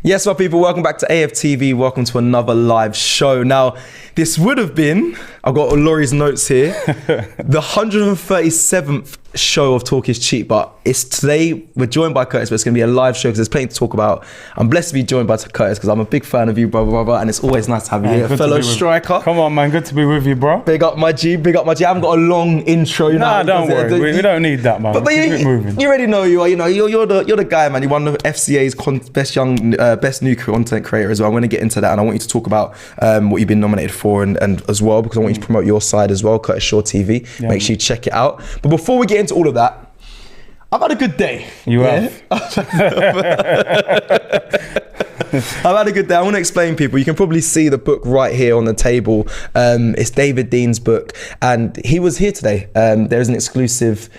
Yes, my people, welcome back to AFTV. Welcome to another live show. Now, this would have been, I've got Laurie's notes here, the 137th show of Talk is Cheap, but it's today, we're joined by Curtis, but it's going to be a live show because there's plenty to talk about. I'm blessed to be joined by Curtis because I'm a big fan of you, brother, and it's always nice to have you here, fellow striker. Come on, man, good to be with you, bro. Big up my G, big up my G. I haven't got a long intro, you know. Nah, don't worry, we don't need that, man. But you already know you are, you know, you're the guy, man. You're one of FCA's best new content creator as well. I'm going to get into that, and I want you to talk about what you've been nominated for and as well, because I want you to promote your side as well, Curtis Shaw TV. Yeah, make sure you check it out. But before we get into all of that, I've had a good day. You have. I've had a good day. I want to explain, people. You can probably see the book right here on the table. It's David Dean's book, and he was here today. There's an exclusive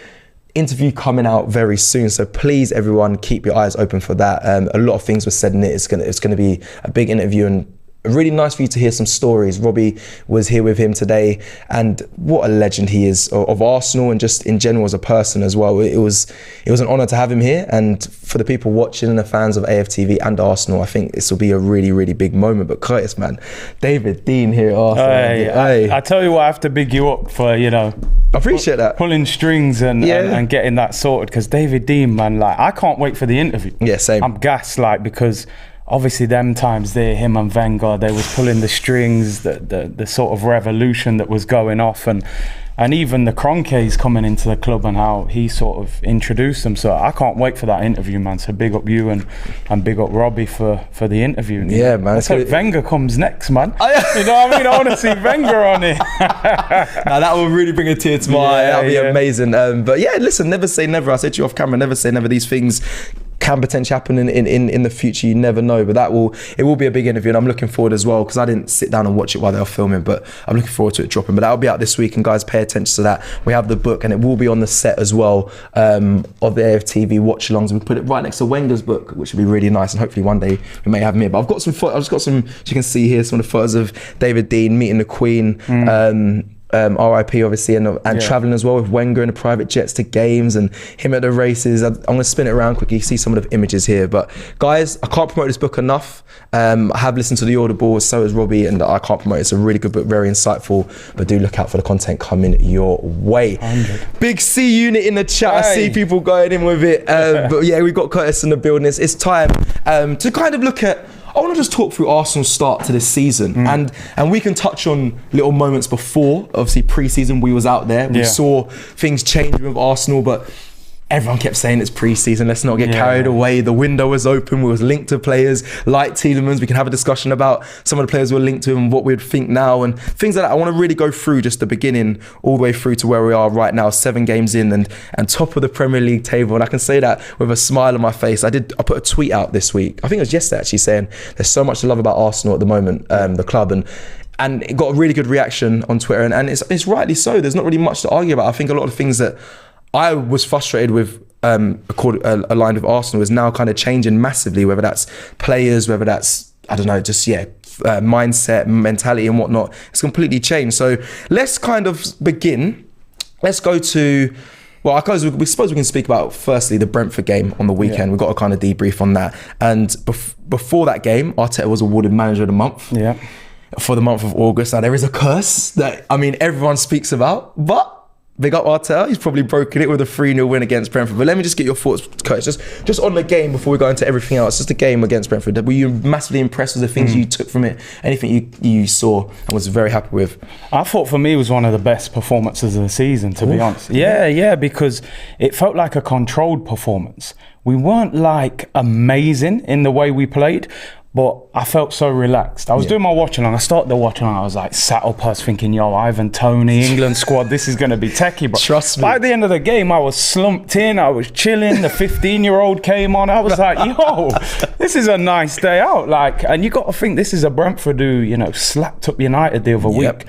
interview coming out very soon, so please, everyone, keep your eyes open for that. A lot of things were said in it. It's gonna be a big interview, and really nice for you to hear some stories. Robbie was here with him today, and what a legend he is of Arsenal and just in general as a person as well. It was an honour to have him here, and for the people watching and the fans of AFTV and Arsenal, I think this will be a really, really big moment. But Curtis, man, David Dean here at Arsenal. Hey. I tell you what, I have to big you up for, you know, I appreciate that. Pulling strings and getting that sorted, because David Dean, man, like, I can't wait for the interview. Yeah, same. I'm gassed, like, because obviously them times there, him and Wenger, they was pulling the strings, the sort of revolution that was going off, and even the Kroenkes coming into the club and how he sort of introduced them. So I can't wait for that interview, man. So big up you and big up Robbie for the interview. Yeah, man. Let's hope Wenger comes next, man. You know what I mean? I want to see Wenger on it. Now that will really bring a tear to my eye. That'll be amazing. But yeah, listen, never say never. I said to you off camera, never say never. These things can potentially happen in the future. You never know, but it will be a big interview, and I'm looking forward as well, because I didn't sit down and watch it while they were filming, but I'm looking forward to it dropping. But that'll be out this week, and guys, pay attention to that. We have the book, and it will be on the set as well of the AFTV watch-alongs. We put it right next to Wenger's book, which would be really nice, and hopefully one day we may have him here. But I've just got some, as you can see here, some of the photos of David Dean meeting the Queen. RIP obviously, and traveling as well with Wenger in the private jets to games, and him at the races. I'm going to spin it around quickly. You see some of the images here, but guys, I can't promote this book enough. I have listened to the Audible, so has Robbie, and I can't promote it. It's a really good book, very insightful, but do look out for the content coming your way. 100. Big C unit in the chat. I see people going in with it, but yeah, we've got Curtis in the building. It's time to kind of look at, I want to just talk through Arsenal's start to this season, and we can touch on little moments before. Obviously, pre-season we was out there. We saw things changing with Arsenal, but everyone kept saying it's pre-season. Let's not get carried away. The window was open. We was linked to players like Tielemans. We can have a discussion about some of the players we're linked to and what we'd think now and things like that. I want to really go through just the beginning all the way through to where we are right now, 7 games in and top of the Premier League table. And I can say that with a smile on my face. I put a tweet out this week. I think it was yesterday actually, saying there's so much to love about Arsenal at the moment, the club, and it got a really good reaction on Twitter, and it's rightly so. There's not really much to argue about. I think a lot of things that I was frustrated with aligned with Arsenal is now kind of changing massively, whether that's players, whether that's, I don't know, just mindset, mentality and whatnot. It's completely changed. So let's kind of begin. Let's go to, well, I suppose we can speak about firstly the Brentford game on the weekend. We've got a kind of debrief on that. And before that game, Arteta was awarded Manager of the Month for the month of August. Now there is a curse that, I mean, everyone speaks about, but big up Arteta, he's probably broken it with a 3-0 win against Brentford. But let me just get your thoughts, Curtis, just on the game before we go into everything else. Just the game against Brentford. Were you massively impressed with the things you took from it? Anything you saw and was very happy with? I thought for me it was one of the best performances of the season, to be honest. Yeah, because it felt like a controlled performance. We weren't like amazing in the way we played, but I felt so relaxed. I was doing my watch along. I started the watch along. I was like sat up. I was thinking, yo, Ivan Toney, England squad, this is going to be techie. But trust me. By the end of the game, I was slumped in. I was chilling. The 15-year-old came on. I was like, yo, this is a nice day out. Like, and you got to think this is a Brentford who, slapped up United the other week.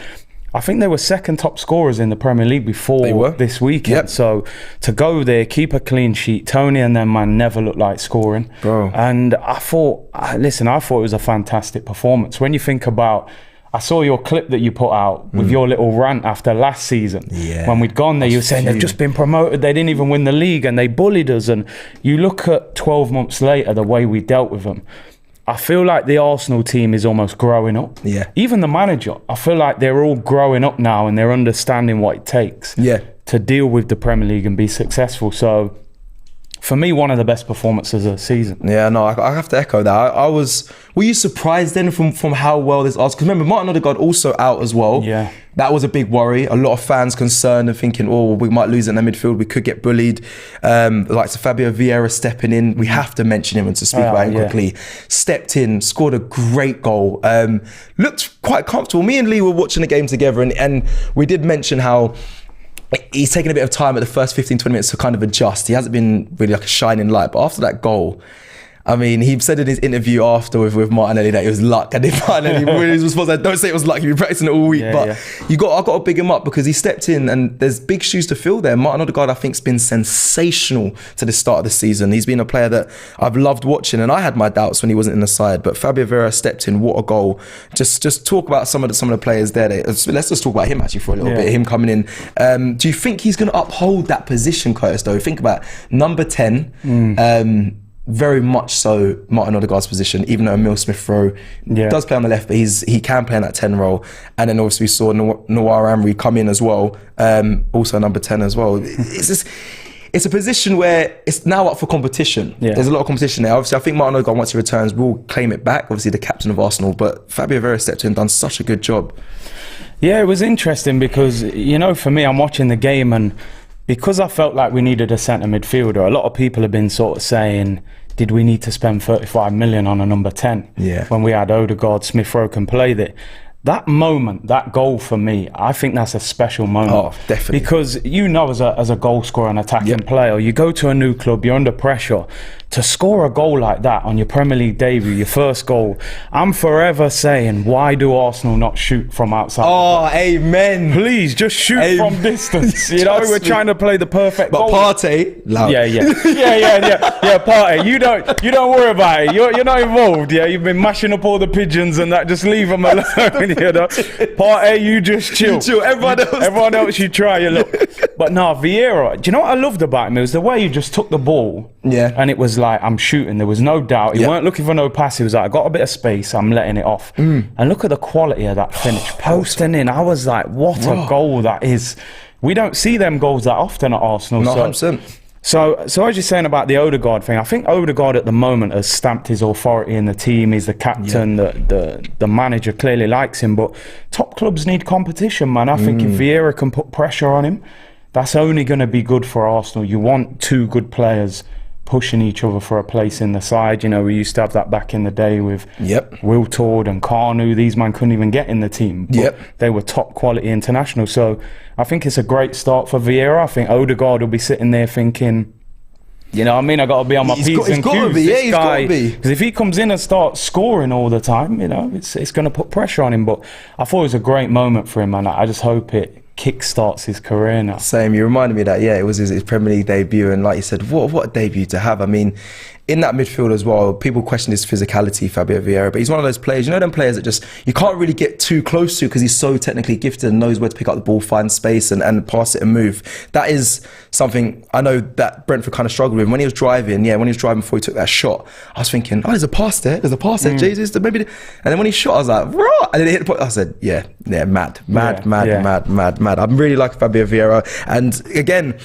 I think they were second top scorers in the Premier League before this weekend. So to go there, keep a clean sheet, Tony and them, man, never looked like scoring. Bro. And I thought it was a fantastic performance. When you think about I saw your clip that you put out with your little rant after last season. Yeah. When we'd gone there, you were saying they've just been promoted, they didn't even win the league and they bullied us. And you look at 12 months later, the way we dealt with them. I feel like the Arsenal team is almost growing up. Yeah. Even the manager, I feel like they're all growing up now and they're understanding what it takes to deal with the Premier League and be successful. So for me, one of the best performances of the season. Yeah, no, I have to echo that. I was. Were you surprised then from how well this Arsenal? Because remember, Martin Odegaard also out as well. Yeah, that was a big worry. A lot of fans concerned and thinking, oh, we might lose in the midfield. We could get bullied. Like Fabio Vieira stepping in. We have to mention him and to speak about him quickly. Stepped in, scored a great goal. Looked quite comfortable. Me and Lee were watching the game together, and we did mention how he's taken a bit of time at the first 15, 20 minutes to kind of adjust. He hasn't been really like a shining light. But after that goal, I mean, he said in his interview after with Martinelli that it was luck. And then Martinelli really was response, don't say it was luck, you've been practicing it all week. But I got to big him up because he stepped in and there's big shoes to fill there. Martin Odegaard, I think, has been sensational to the start of the season. He's been a player that I've loved watching, and I had my doubts when he wasn't in the side. But Fabio Vieira stepped in, what a goal. Just talk about some of the players there. Let's just talk about him actually for a little bit, him coming in. Do you think he's going to uphold that position, Curtis, though? Think about number 10. Very much so Martin Odegaard's position, even though Emile Smith-Rowe does play on the left, but he can play in that 10 role. And then obviously we saw Noir Amri come in as well, also number 10 as well. It's a position where it's now up for competition. There's a lot of competition there. Obviously, I think Martin Odegaard, once he returns, will claim it back. Obviously, the captain of Arsenal, but Fabio Vieira stepped in and done such a good job. Yeah, it was interesting because, you know, for me, I'm watching the game and because I felt like we needed a centre midfielder, a lot of people have been sort of saying, did we need to spend 35 million on a number 10? When we had Odegaard, Smith-Rowe can play there. That moment, that goal for me, I think that's a special moment. Oh, definitely. Because you know, as a goal scorer and attacking player, you go to a new club, you're under pressure. To score a goal like that on your Premier League debut, your first goal, I'm forever saying, why do Arsenal not shoot from outside? Oh, amen. Please, just shoot from distance. You know, we're trying to play the perfect goal. But Partey, loud. Yeah, Partey, you don't worry about it. You're not involved. Yeah, you've been mashing up all the pigeons and that. Just leave them alone. You know, Partey, you just chill. Everyone else, you try your luck. But no, Vieira. Do you know what I loved about him? It was the way he just took the ball. And it was like, I'm shooting. There was no doubt. He weren't looking for no pass. He was like, I got a bit of space. I'm letting it off. And look at the quality of that finish, posting in. I was like, what a goal that is. We don't see them goals that often at Arsenal. Not 100%. So as you're saying about the Odegaard thing, I think Odegaard at the moment has stamped his authority in the team. He's the captain. The manager clearly likes him. But top clubs need competition, man. I think if Vieira can put pressure on him, that's only going to be good for Arsenal. You want two good players pushing each other for a place in the side. You know, we used to have that back in the day with Wiltord and Carnu. These men couldn't even get in the team, but they were top quality international. So I think it's a great start for Vieira. I think Odegaard will be sitting there thinking, you know what I mean, I got to be on my P's and Q's. He's got to be. Because if he comes in and starts scoring all the time, you know, it's going to put pressure on him. But I thought it was a great moment for him, and I just hope it kickstarts his career now. Same, you reminded me that it was his Premier League debut, and like you said, what a debut to have. I mean, in that midfield as well, people question his physicality, Fabio Vieira, but he's one of those players, you know, them players that just you can't really get too close to because he's so technically gifted and knows where to pick up the ball, find space and pass it and move. That is something I know that Brentford kind of struggled with. When he was driving before he took that shot, I was thinking, there's a pass there, Jesus, maybe. And then when he shot, I was like, raw, and then he hit the point. I said, mad. I'm really like Fabio Vieira. And again,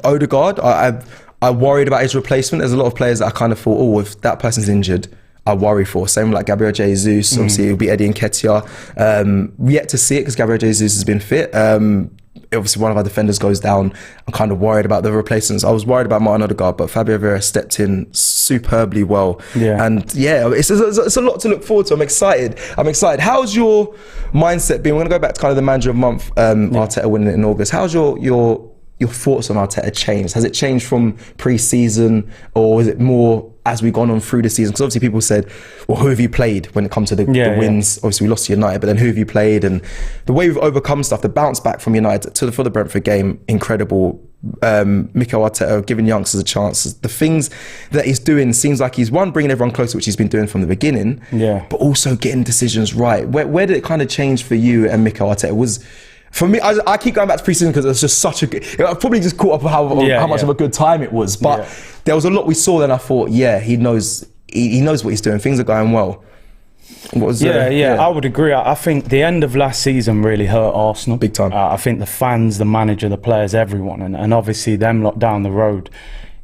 Odegaard, I worried about his replacement. There's a lot of players that I kind of thought, if that person's injured, I worry for. Same like Gabriel Jesus, obviously it'll be Eddie Nketiah. Yet to see it because Gabriel Jesus has been fit. Obviously one of our defenders goes down. I'm kind of worried about the replacements. I was worried about Martin Odegaard, but Fabio Vieira stepped in superbly well. And it's a lot to look forward to. I'm excited. How's your mindset been? We're going to go back to kind of the manager of the month, Arteta winning it in August. How's your thoughts on Arteta changed? Has it changed from pre-season, or is it more as we've gone on through the season? Because obviously people said, well, who have you played when it comes to the wins? Obviously we lost to United, but then who have you played? And the way we've overcome stuff, the bounce back from United for the Brentford game, incredible. Mikel Arteta giving youngsters a chance. The things that he's doing seems like he's bringing everyone closer, which he's been doing from the beginning, but also getting decisions right. Where did it kind of change for you and Mikel Arteta? For me, I keep going back to pre-season because it was just such a good... I probably just caught up with how much of a good time it was. But there was a lot we saw, then I thought, he knows what he's doing. Things are going well. What was I would agree. I think the end of last season really hurt Arsenal. Big time. I think the fans, the manager, the players, everyone, and obviously them lot down the road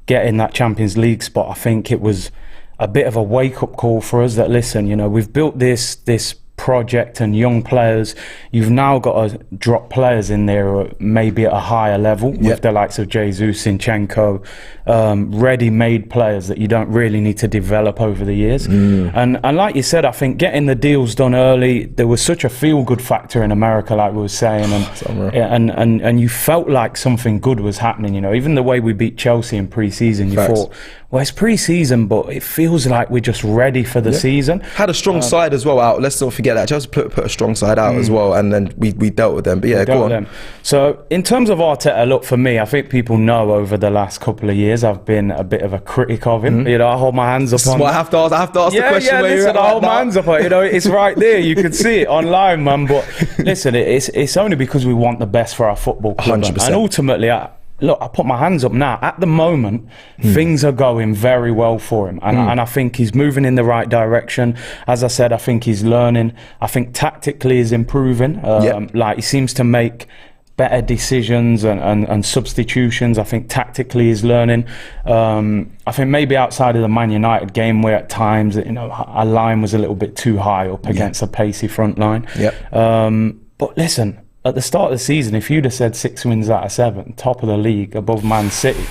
getting that Champions League spot, I think it was a bit of a wake-up call for us that, listen, you know, we've built this project and young players. You've now got to drop players in there maybe at a higher level with the likes of Jesus, Zinchenko, ready-made players that you don't really need to develop over the years. And like you said, I think getting the deals done early, there was such a feel-good factor in America, like we were saying, and you felt like something good was happening. You know, even the way we beat Chelsea in pre-season, you thought, well, it's pre-season, but it feels like we're just ready for the season. Had a strong side as well out. Let's not forget that. Chelsea put a strong side out as well, and then we dealt with them. But go on. So in terms of Arteta, look, for me, I think people know over the last couple of years I've been a bit of a critic of him. You know, I hold my hands up on... I have to ask the question. Listen, I hold my hands up on it. You know, it's right there. You can see it online, man. But listen, it's only because we want the best for our football club. 100%. And ultimately, I put my hands up now. At the moment, things are going very well for him. And I think he's moving in the right direction. As I said, I think he's learning. I think tactically he's improving. Like, he seems to make better decisions and substitutions. I think tactically he's learning. I think maybe outside of the Man United game, where at times, you know, our line was a little bit too high up against a pacey front line. But listen, at the start of the season, if you'd have said 6 wins out of 7, top of the league, above Man City,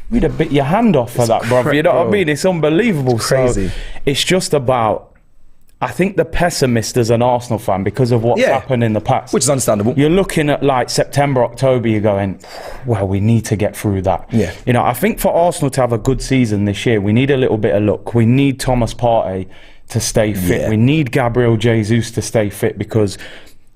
we'd have bit your hand off for that, brother. You know what I mean? It's unbelievable. It's crazy. So it's just about, I think, the pessimist as an Arsenal fan, because of what's happened in the past. Which is understandable. You're looking at like September, October, you're going, well, we need to get through that. You know, I think for Arsenal to have a good season this year, we need a little bit of luck. We need Thomas Partey to stay fit. We need Gabriel Jesus to stay fit, because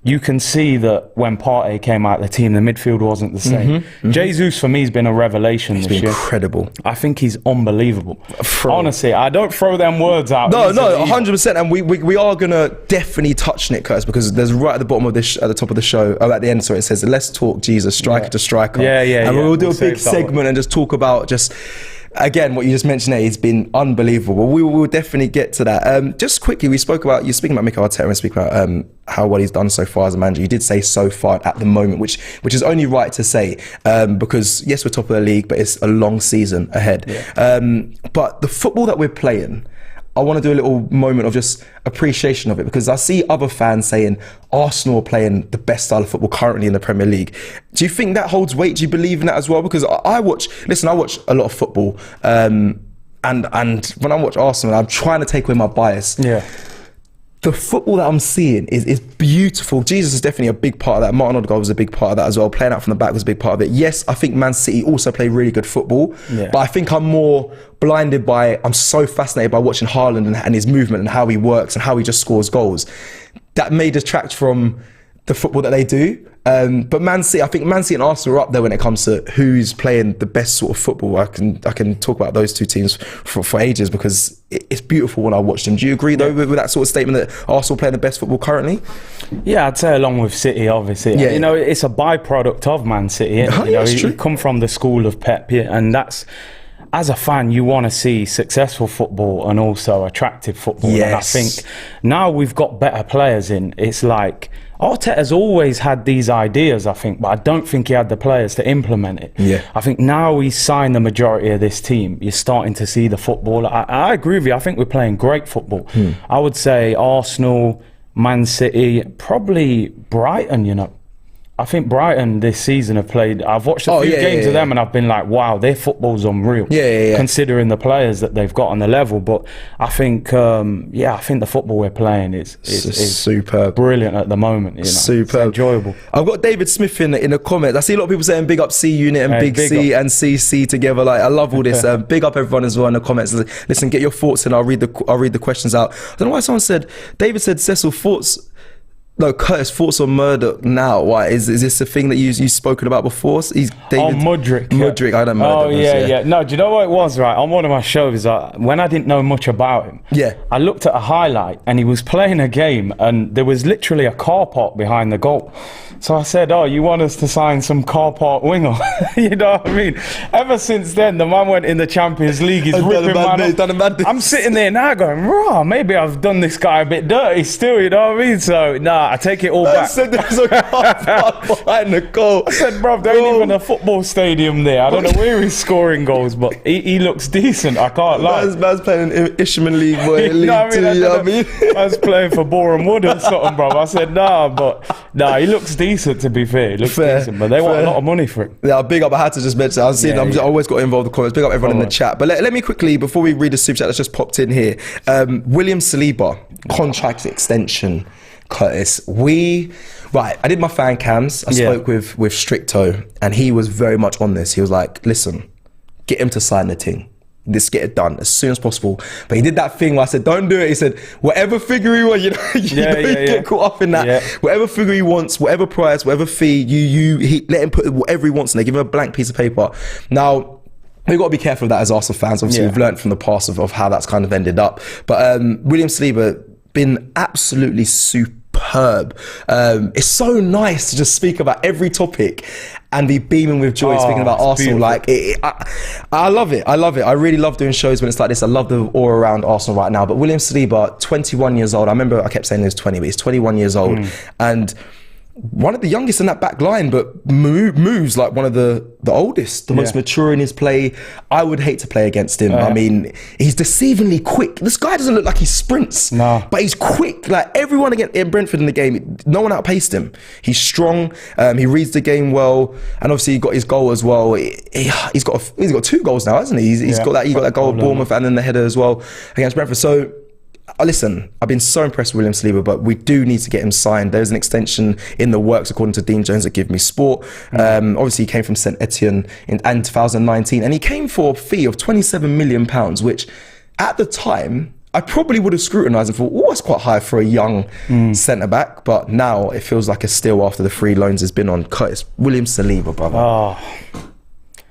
you can see that when Partey came out of the team, the midfield wasn't the same. Jesus, for me, has been a revelation this year. He's been incredible. I think he's unbelievable. Honestly, I don't throw them words out. No, 100%. And we are going to definitely touch on it, Curtis, because there's right at the bottom of this, at the top of the show, at the end, sorry, it says, let's talk Jesus, striker to striker. And we'll do a big segment and just talk about just... Again, what you just mentioned there has been unbelievable. We will definitely get to that. Just quickly, you're speaking about Mikel Arteta and speak about how well he's done so far as a manager. You did say so far at the moment, which is only right to say, because yes, we're top of the league, but it's a long season ahead. But the football that we're playing, I want to do a little moment of just appreciation of it, because I see other fans saying Arsenal are playing the best style of football currently in the Premier League. Do you think that holds weight? Do you believe in that as well? Because I watch a lot of football, and when I watch Arsenal, I'm trying to take away my bias. The football that I'm seeing is beautiful. Jesus is definitely a big part of that. Martin Odegaard was a big part of that as well. Playing out from the back was a big part of it. Yes, I think Man City also play really good football, but I think I'm more blinded by, I'm so fascinated by watching Haaland and his movement and how he works and how he just scores goals. That may detract from the football that they do. But Man City, I think Man City and Arsenal are up there when it comes to who's playing the best sort of football. I can talk about those two teams for ages, because it's beautiful when I watch them. Do you agree though with that sort of statement that Arsenal playing the best football currently? Yeah, I'd say along with City, obviously. You know, it's a byproduct of Man City. You know, you come from the school of Pep, and that's, as a fan, you want to see successful football and also attractive football. And I think now we've got better players in. It's like, Arteta's always had these ideas, I think, but I don't think he had the players to implement it. I think now he's signed the majority of this team, you're starting to see the football. I agree with you. I think we're playing great football. I would say Arsenal, Man City, probably Brighton, you know. I think Brighton this season have played. I've watched a few games of them, and I've been like, wow, their football's unreal. Considering the players that they've got on the level, but I think, I think the football we're playing is superb, brilliant at the moment. You know? Superb, it's enjoyable. I've got David Smith in the comments. I see a lot of people saying big up C Unit and big C and CC together. Like, I love all this. Big up everyone as well in the comments. Listen, get your thoughts and I'll read the questions out. I don't know why someone said, David said, Cecil, Curtis, thoughts on Murdoch now? Why is this a thing that you've spoken about before? He's David Mudryk. I don't know. Oh yeah. No, do you know what it was? Right, on one of my shows, when I didn't know much about him, I looked at a highlight and he was playing a game, and there was literally a car park behind the goal. So I said, "Oh, you want us to sign some car park winger?" You know what I mean? Ever since then, the man went in the Champions League. He's ripping man. I'm sitting there now going, "Raw, maybe I've done this guy a bit dirty still." You know what I mean? So I take it all back. I said there's a car park behind the goal. I said, bro, there ain't even a football stadium there. I don't know where he's scoring goals, but he looks decent. I can't lie. Man's playing in Ishman League, boy. You know what I mean? Man's playing for Boreham Wood or something, bro. I said, he looks decent, to be fair. He looks decent, but they want a lot of money for him. Yeah, big up. I had to just mention. I always got involved in the comments. Big up everyone in the chat. But let me quickly, before we read the super chat that's just popped in here, William Saliba, contract extension. Curtis, I did my fan cams. I spoke with Stricto, and he was very much on this. He was like, listen, get him to sign the thing. Let's get it done as soon as possible. But he did that thing where I said, don't do it. He said, whatever figure he wants, you get caught up in that. Yeah. Whatever figure he wants, whatever price, whatever fee, he let him put whatever he wants, and they give him a blank piece of paper. Now, we've got to be careful of that as Arsenal fans. Obviously, we've learned from the past of how that's kind of ended up. But William Saliba, been absolutely superb. It's so nice to just speak about every topic and be beaming with joy speaking about Arsenal. Beautiful. Like, I love it. I really love doing shows when it's like this. I love the all around Arsenal right now. But William Saliba, 21 years old. I remember I kept saying he was 20, but he's 21 years old. And one of the youngest in that back line, but moves like one of the oldest, the most mature in his play. I would hate to play against him. I mean, he's deceivingly quick. This guy doesn't look like he sprints, but he's quick. Like everyone in Brentford in the game, no one outpaced him. He's strong. He reads the game well, and obviously he got his goal as well. He's got 2 goals now, hasn't he? He's got that goal at Bournemouth and then the header as well against Brentford. So. Listen, I've been so impressed with William Saliba, but we do need to get him signed. There's an extension in the works, according to Dean Jones at Give Me Sport. Obviously, he came from St Etienne in 2019, and he came for a fee of £27 million, which at the time, I probably would have scrutinised and thought, that's quite high for a young centre-back. But now it feels like a steal after the 3 loans has been on. Curtis, William Saliba, brother.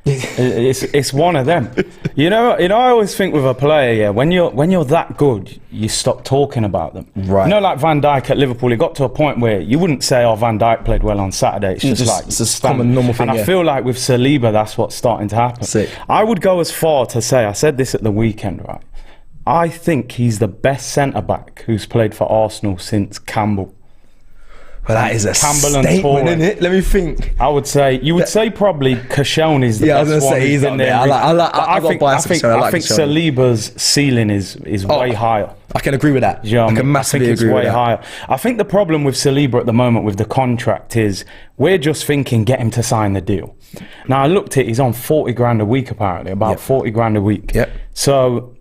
It's one of them. You know, I always think with a player, when you're that good, you stop talking about them. Right. You know, like Van Dijk at Liverpool, he got to a point where you wouldn't say, Van Dijk played well on Saturday. It's just a common normal thing. And I feel like with Saliba, that's what's starting to happen. Sick. I would go as far to say, I said this at the weekend, right? I think he's the best centre-back who's played for Arsenal since Campbell. Well, that is a statement, isn't it? Let me think. I would say, you would say probably Koscielny is the best one. Yeah, I was going to say he's up there. I think Saliba's ceiling is way higher. I can agree with that. You know, I can massively agree with that. Higher. I think the problem with Saliba at the moment with the contract is we're just thinking get him to sign the deal. Now I looked at he's on 40 grand a week apparently, about 40 grand a week. Yep. So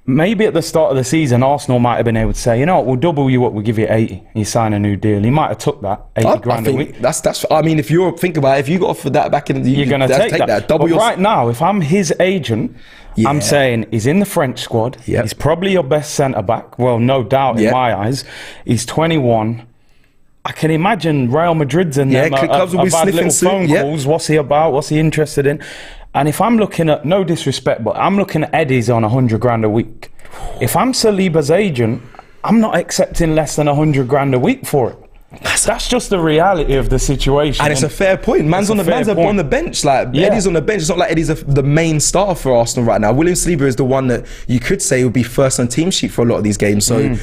maybe at the start of the season, Arsenal might have been able to say, you know what, we'll double you up, we'll give you 80. And you sign a new deal. He might have took that 80 grand a week. That's. I mean, if you think about it, if you got offered that back in the, you're going to take that. Double but right now, if I'm his agent, I'm saying he's in the French squad. Yep. He's probably your best centre back. Well, no doubt in my eyes. He's 21. I can imagine Real Madrid's in them. Clubs will be sniffing phone calls. What's he about? What's he interested in? And if I'm looking at, no disrespect, but I'm looking at Eddie's on 100 grand a week. If I'm Saliba's agent, I'm not accepting less than 100 grand a week for it. That's just the reality of the situation. And it's a fair point. Man's on the bench. Like Eddie's on the bench. It's not like Eddie's the main star for Arsenal right now. William Saliba is the one that you could say would be first on team sheet for a lot of these games. So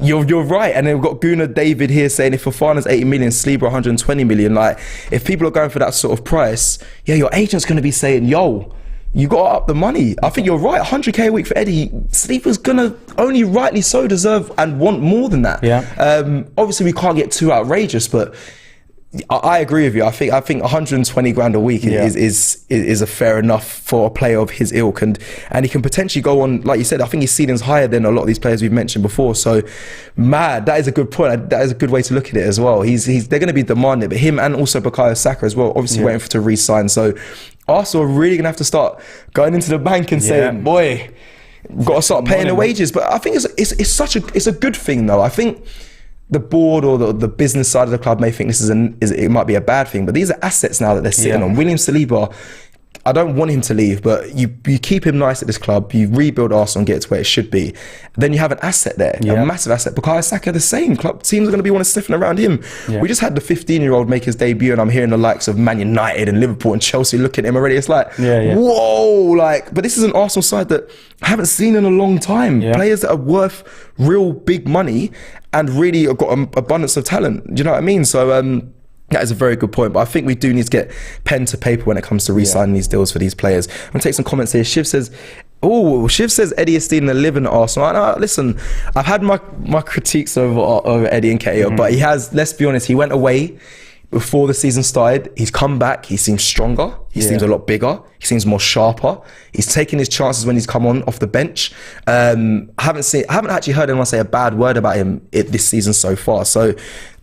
you're right. And then we've got Gunnar David here saying if Fofana's 80 million, Saliba 120 million. Like if people are going for that sort of price, your agent's going to be saying, yo, you got to up the money. I think you're right. 100k a week for Eddie. Saliba's gonna only rightly so deserve and want more than that. Yeah. Obviously we can't get too outrageous, but I agree with you. I think 120 grand a week is a fair enough for a player of his ilk, and he can potentially go on, like you said. I think his ceiling's higher than a lot of these players we've mentioned before. So, that is a good point. That is a good way to look at it as well. They're going to be demanding, but him and also Bukayo Saka as well, obviously waiting to re-sign. So, Arsenal are really going to have to start going into the bank and saying, boy, we've got to start paying the wages. But I think it's a good thing though. I think the board or the business side of the club may think it might be a bad thing, but these are assets now that they're sitting on. William Saliba, I don't want him to leave, but you keep him nice at this club, you rebuild Arsenal and get it to where it should be, then you have an asset there, a massive asset. Bukayo Saka, the same. Club teams are going to be sniffing around him. We just had the 15-year-old make his debut, and I'm hearing the likes of Man United and Liverpool and Chelsea looking at him already. It's like, whoa, but this is an Arsenal side that I haven't seen in a long time. Players that are worth real big money and really have got an abundance of talent. Do you know what I mean? So, that is a very good point, but I think we do need to get pen to paper when it comes to re-signing these deals for these players. I'm going to take some comments here. Shiv says Eddie is stealing the living at Arsenal. Listen, I've had my critiques over Eddie and Nketiah, but he has, let's be honest, he went away before the season started. He's come back. He seems stronger. He seems a lot bigger. He seems more sharper. He's taken his chances when he's come on off the bench. I haven't actually heard anyone say a bad word about him this season so far. So,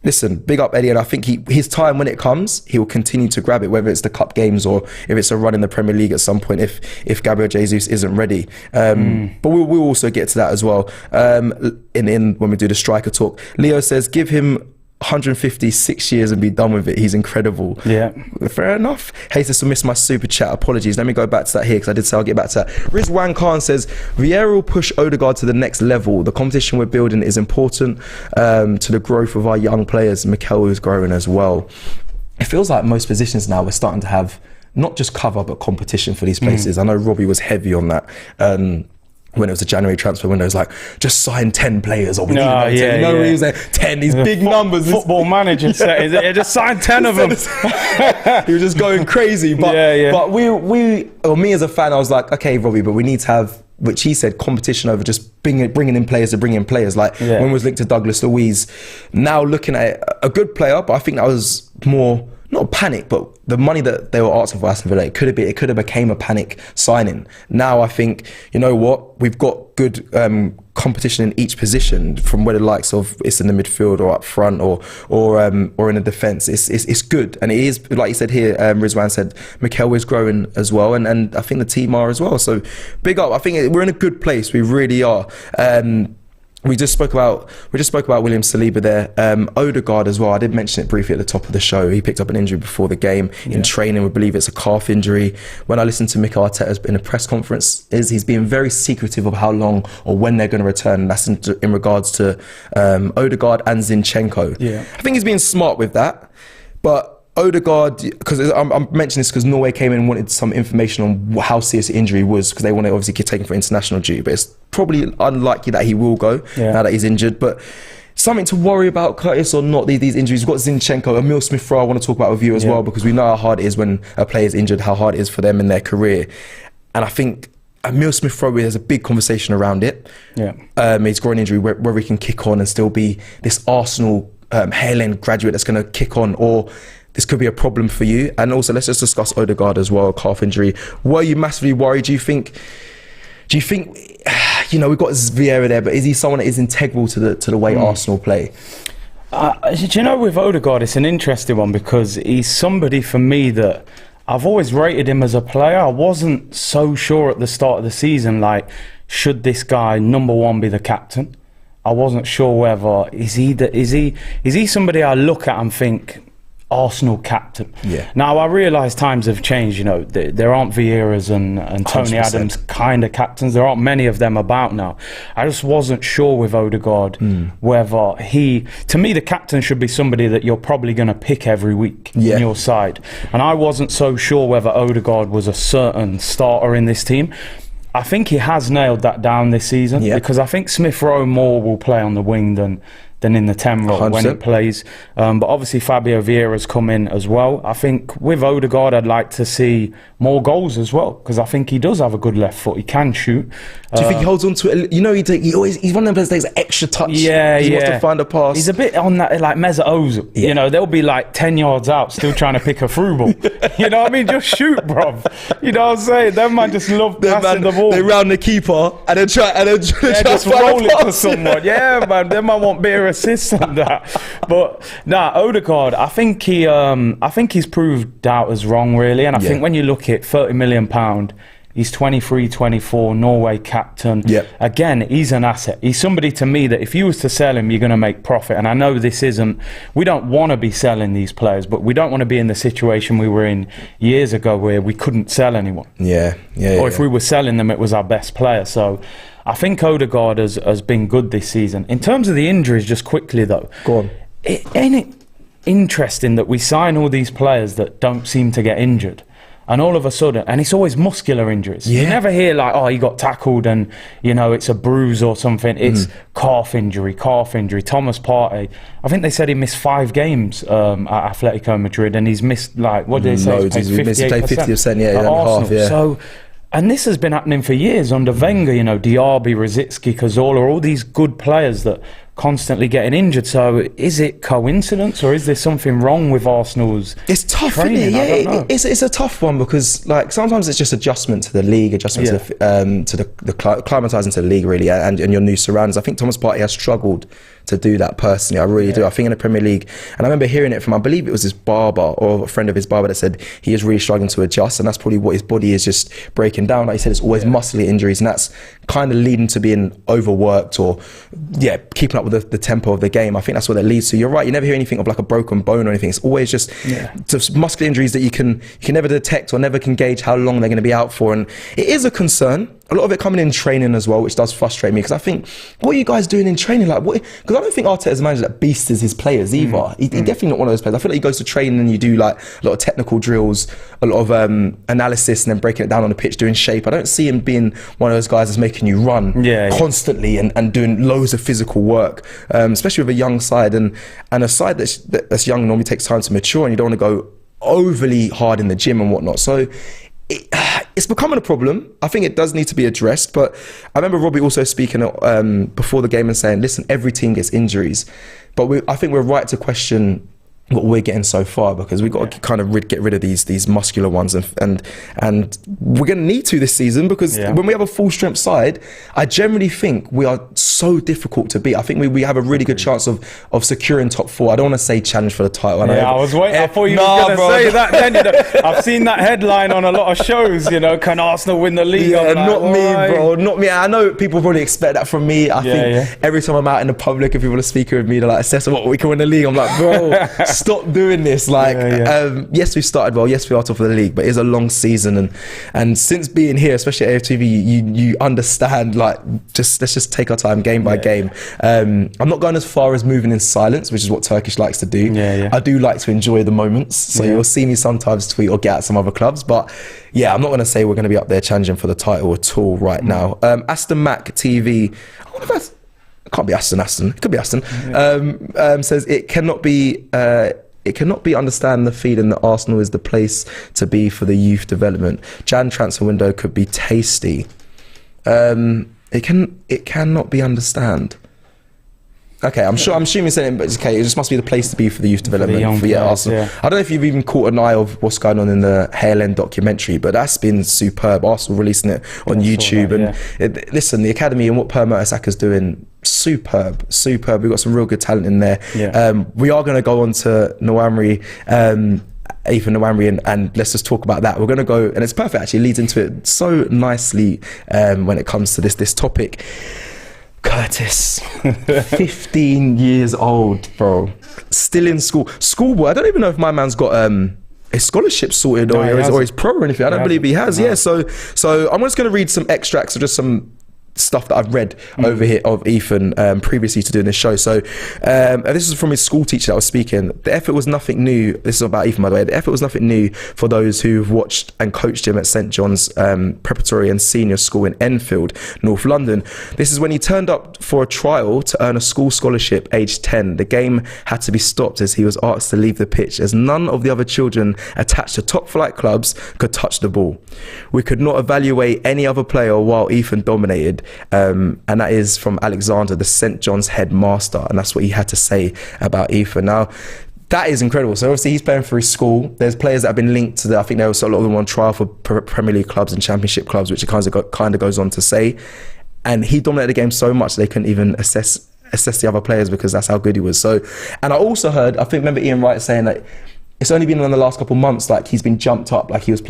listen, big up Eddie, and I think his time when it comes, he will continue to grab it, whether it's the cup games or if it's a run in the Premier League at some point if Gabriel Jesus isn't ready. But we'll also get to that as well in when we do the striker talk. Leo says, give him 156 years and be done with it. He's incredible. Yeah, fair enough. Jesus will miss my super chat. Apologies. Let me go back to that here because I did say I'll get back to that. Rizwan Khan says Vieira will push Odegaard to the next level. The competition we're building is important to the growth of our young players. Mikel is growing as well. It feels like most positions now we're starting to have not just cover but competition for these places. I know Robbie was heavy on that. When it was a January transfer window, it was like, just sign 10 players or we need 10. He was like, 10, these big numbers. Football manager said, just sign 10 of them. He was just going crazy. But, but me as a fan, I was like, okay, Robbie, but we need to have, which he said, competition over just bringing in players to bring in players. Like when it was linked to Douglas Luiz. Now looking at it, a good player, but I think that was more, not panic, but the money that they were asking for Aston Villa, it could have became a panic signing. Now I think, you know what, we've got good competition in each position, from where the likes of it's in the midfield or up front or in the defence. It's good, and it is, like you said here, Rizwan said, Mikel is growing as well, and I think the team are as well. So big up. I think we're in a good place. We really are. We just spoke about William Saliba there. Odegaard as well. I did mention it briefly at the top of the show. He picked up an injury before the game in training. We believe it's a calf injury. When I listened to Mikel Arteta in a press conference, he's being very secretive of how long or when they're going to return. And that's in regards to Odegaard and Zinchenko. I think he's being smart with that, but Odegaard, because I'm mentioning this because Norway came in and wanted some information on how serious the injury was, because they want to obviously get taken for international duty, but it's probably unlikely that he will go now that he's injured. But something to worry about, Curtis, or not, these injuries. We've got Zinchenko, Emil Smith-Rowe I want to talk about with you as well, because we know how hard it is when a player's injured, how hard it is for them in their career. And I think Emil Smith-Rowe, there's a big conversation around it. He's got an injury where he can kick on and still be this Arsenal hail-end graduate that's going to kick on, or this could be a problem for you. And also, let's just discuss Odegaard as well, calf injury. Were you massively worried? Do you think, we've got Vieira there, but is he someone that is integral to the way Arsenal play? Do you know, with Odegaard, it's an interesting one, because he's somebody for me that I've always rated him as a player. I wasn't so sure at the start of the season, like, should this guy, number one, be the captain? I wasn't sure whether, is he somebody I look at and think, Arsenal captain. Now I realise times have changed. You know, there aren't Vieiras and Tony 100%. Adams kind of captains. There aren't many of them about now. I just wasn't sure with Odegaard whether to me, the captain should be somebody that you're probably going to pick every week in your side. And I wasn't so sure whether Odegaard was a certain starter in this team. I think he has nailed that down this season, because I think Smith-Rowe more will play on the wing than than in the 10 role 100%. when it plays. But obviously Fabio Vieira's come in as well. I think with Odegaard, I'd like to see more goals as well, because I think he does have a good left foot. He can shoot. Do you think he holds on to it? You know, he's one of them players that takes an extra touch. Yeah, he wants to find a pass. He's a bit on that, like Mesut Ozil. You know, they'll be like 10 yards out, still trying to pick a through ball. You know what I mean? Just shoot, bruv. You know what I'm saying? Them man just love passing the ball. They round the keeper and then try just roll it to someone. Yeah, man. Them man want better assists on that. But nah, Odegaard, I think he's proved doubters wrong, really. And I think when you look at £30 million, he's 23, 24, Norway captain. Yep. Again, he's an asset. He's somebody to me that if you was to sell him, you're going to make profit. And I know we don't want to be selling these players, but we don't want to be in the situation we were in years ago where we couldn't sell anyone. Or if we were selling them, it was our best player. So I think Odegaard has been good this season. In terms of the injuries, just quickly though. Go on. Ain't it interesting that we sign all these players that don't seem to get injured? And all of a sudden, and it's always muscular injuries. You never hear like, oh, he got tackled and, you know, it's a bruise or something. It's calf injury. Thomas Partey, I think they said he missed 5 games at Atletico Madrid, and he's missed, like, what did they say? Loads. He's missed 50%, at Arsenal. half, So, and this has been happening for years under Wenger, you know, Diaby, Rosicky, Cazorla, all these good players that constantly getting injured. So is it coincidence, or is there something wrong with Arsenal's It's tough, training? isn't it? I don't know. It's a tough one, because like sometimes it's just adjustment to the league, adjustment to the climatising to the league, really, and your new surroundings. I think Thomas Partey has struggled to do that personally. I really do. I think in the Premier League, and I remember hearing it from, I believe it was his barber or a friend of his barber, that said he is really struggling to adjust, and that's probably what his body is just breaking down. Like he said, it's always muscular injuries, and that's kind of leading to being overworked or keeping up with the tempo of the game. I think that's what that leads to. You're right, you never hear anything of like a broken bone or anything. It's always just muscular injuries that you can never detect or never can gauge how long they're going to be out for, and it is a concern. A lot of it coming in training as well, which does frustrate me, because I think, what are you guys doing in training? Like, what? Because I don't think Arteta's a manager that beasts his players either. He's definitely not one of those players. I feel like he goes to training and you do like a lot of technical drills, a lot of analysis, and then breaking it down on the pitch, doing shape. I don't see him being one of those guys that's making you run constantly and doing loads of physical work, especially with a young side, and a side that's young normally takes time to mature, and you don't want to go overly hard in the gym and whatnot. So it's becoming a problem. I think it does need to be addressed, but I remember Robbie also speaking before the game and saying, listen, every team gets injuries, but I think we're right to question what we're getting so far, because we've got to kind of get rid of these muscular ones, and we're going to need to this season, because when we have a full strength side, I generally think we are so difficult to beat. I think we have a really good chance of securing top 4. I don't want to say challenge for the title. I was waiting. I thought you were going to say that then. You know, I've seen that headline on a lot of shows, you know, can Arsenal win the league? Yeah, not me, bro. Not me. I know people probably expect that from me. I think every time I'm out in the public and people are speaking with me, they're like, Cecil, what, we can win the league? I'm like, bro, stop doing this. Like, yes, we started well. Yes, we are top of the league, but it's a long season, and since being here, especially at AFTV, you understand. Like, let's just take our time, game by game. I'm not going as far as moving in silence, which is what Turkish likes to do. I do like to enjoy the moments, so you'll see me sometimes tweet or get at some other clubs, but I'm not going to say we're going to be up there challenging for the title at all right now. Aston Mac TV, I wonder if that's, it can't be Aston. It could be Aston. Says it cannot be understand the feeling that Arsenal is the place to be for the youth development. Jan transfer window could be tasty. It cannot be understand. Okay, I'm assuming saying, but okay, it just must be the place to be for the youth development for Arsenal. I don't know if you've even caught an eye of what's going on in the Hale End documentary, but that's been superb. Arsenal releasing it on YouTube, listen, the academy and what Per Mertesacker is doing, superb. We've got some real good talent in there. We are going to go on to Nwamri. Ethan Nwamri, and let's just talk about that. We're going to go, and it's perfect actually, leads into it so nicely when it comes to this topic. Curtis, 15 years old, bro, still in schoolboy. I don't even know if my man's got his scholarship sorted or his pro or anything. I don't believe he has. So I'm just going to read some extracts of just some stuff that I've read over here of Ethan previously to doing this show. So this is from his school teacher that was speaking. The effort was nothing new. This is about Ethan, by the way. The effort was nothing new for those who've watched and coached him at St John's Preparatory and Senior School in Enfield, North London. This is when he turned up for a trial to earn a school scholarship aged 10. The game had to be stopped as he was asked to leave the pitch, as none of the other children attached to top flight clubs could touch the ball. We could not evaluate any other player while Ethan dominated, and that is from Alexander, the St John's headmaster, and that's what he had to say about Ethan. Now, that is incredible. So obviously he's playing for his school. There's players that have been linked to that. I think there was a lot of them on trial for Premier League clubs and Championship clubs, which it kind of goes on to say. And he dominated the game so much they couldn't even assess the other players because that's how good he was. So, and I also heard, remember Ian Wright saying that it's only been in the last couple of months, like he's been jumped up, like he's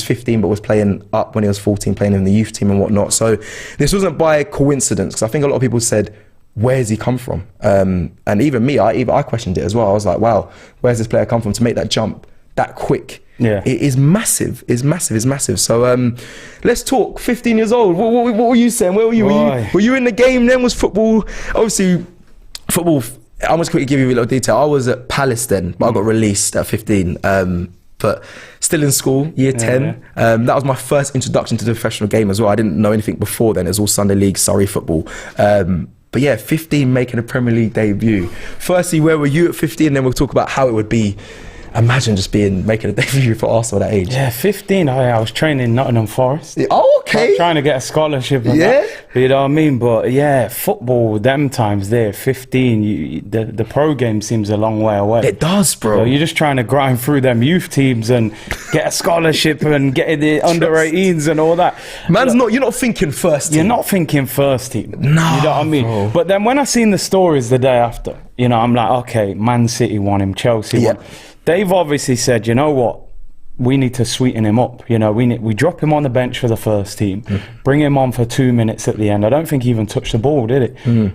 15 but was playing up when he was 14, playing in the youth team and whatnot. So this wasn't by coincidence, because I think a lot of people said, where's he come from? And even me, I questioned it as well. I was like, wow, where's this player come from to make that jump that quick? Yeah, it is massive. It's massive. So let's talk. 15 years old. What were you saying? Where were you? Were you in the game then? Was football? Obviously, football. I'm just quickly give you a little detail. I was at Palace then, but I got released at 15. But still in school, year 10. That was my first introduction to the professional game as well. I didn't know anything before then. It was all Sunday League, Surrey football. But yeah, 15, making a Premier League debut. Firstly, where were you at 15? Then we'll talk about how it would be. Imagine just making a debut for Arsenal at that age. Yeah, 15, I was training in Nottingham Forest. Oh, okay. Trying to get a scholarship and that, you know what I mean? But yeah, football, them times there, 15, the pro game seems a long way away. It does, bro. So you're just trying to grind through them youth teams and get a scholarship and get the under 18s and all that. You're not thinking first team. You're not thinking first team. No, you know what I mean? Bro. But then when I seen the stories the day after, you know, I'm like, okay, Man City won him, Chelsea won. They've obviously said, you know what, we need to sweeten him up. You know, we drop him on the bench for the first team, bring him on for 2 minutes at the end. I don't think he even touched the ball, did it?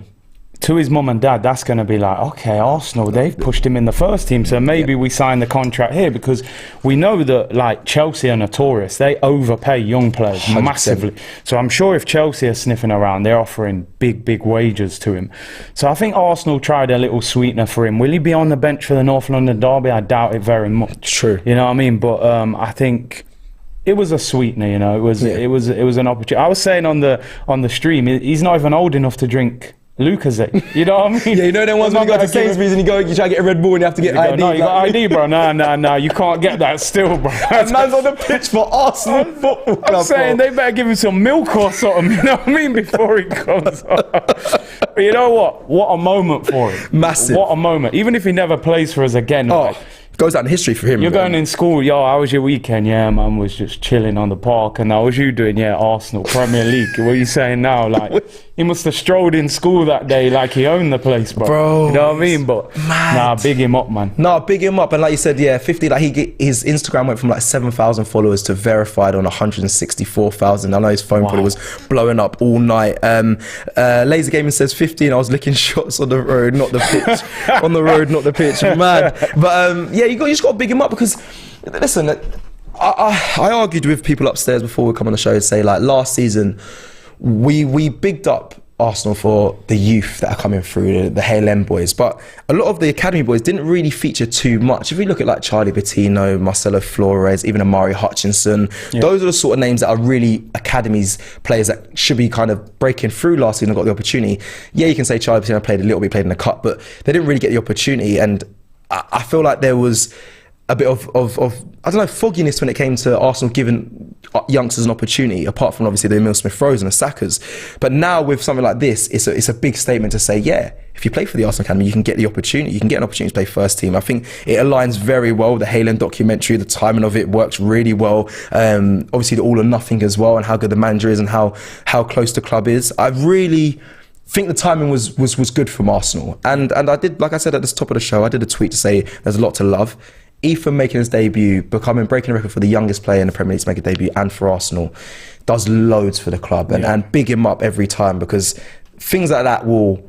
To his mum and dad, that's going to be like, okay, Arsenal, they've pushed him in the first team, so maybe we sign the contract here, because we know that, like, Chelsea are notorious. They overpay young players 100%. Massively. So I'm sure if Chelsea are sniffing around, they're offering big wages to him. So I think Arsenal tried a little sweetener for him. Will he be on the bench for the North London derby? I doubt it very much. True. You know what I mean? But I think it was a sweetener, you know. It was an opportunity. I was saying on the stream, he's not even old enough to drink Lucozade, you know what I mean? Yeah, you know them ones when you go to Sainsbury's and you try to get a Red Bull and you have to get ID. No, you got ID, bro. No, you can't get that still, bro. And man's on the pitch for Arsenal Football Club. I'm saying they better give him some milk or something, you know what I mean, before he comes on. But you know what a moment for him. Massive. What a moment. Even if he never plays for us again. Like, goes out in history for him. You're going in school, yo, how was your weekend? Yeah, man, was just chilling on the park. And how was you doing? Yeah, Arsenal, Premier League. What are you saying now? Like, he must have strolled in school that day like he owned the place, bro. You know what I mean? But big him up, man. Big him up. And like you said, yeah, 50, like his Instagram went from like 7,000 followers to verified on 164,000. I know his phone probably was blowing up all night. Laser Gaming says 15, I was licking shots on the road, not the pitch. On the road, not the pitch. Mad. But yeah, you just got to big him up, because listen, I argued with people upstairs before we come on the show and say, like, last season we bigged up Arsenal for the youth that are coming through, the Hale End boys, but a lot of the academy boys didn't really feature too much. If you look at like Charlie Bettino, Marcelo Flores, even Amari Hutchinson, those are the sort of names that are really academies players that should be kind of breaking through last season and got the opportunity. Yeah, you can say Charlie Bettino played a little bit, played in the cup, but they didn't really get the opportunity. And I feel like there was a bit of I don't know, fogginess when it came to Arsenal giving youngsters an opportunity, apart from obviously the Emile Smith-Rowes and the Sakas. But now with something like this, it's a big statement to say, yeah, if you play for the Arsenal Academy, you can get the opportunity. You can get an opportunity to play first team. I think it aligns very well. The Hale End documentary, the timing of it works really well. Obviously the All or Nothing as well, and how good the manager is and how close the club is. I really think the timing was good from Arsenal. And I did, like I said at the top of the show, I did a tweet to say there's a lot to love. Ethan making his debut, breaking a record for the youngest player in the Premier League to make a debut, and for Arsenal, does loads for the club, and big him up every time, because things like that will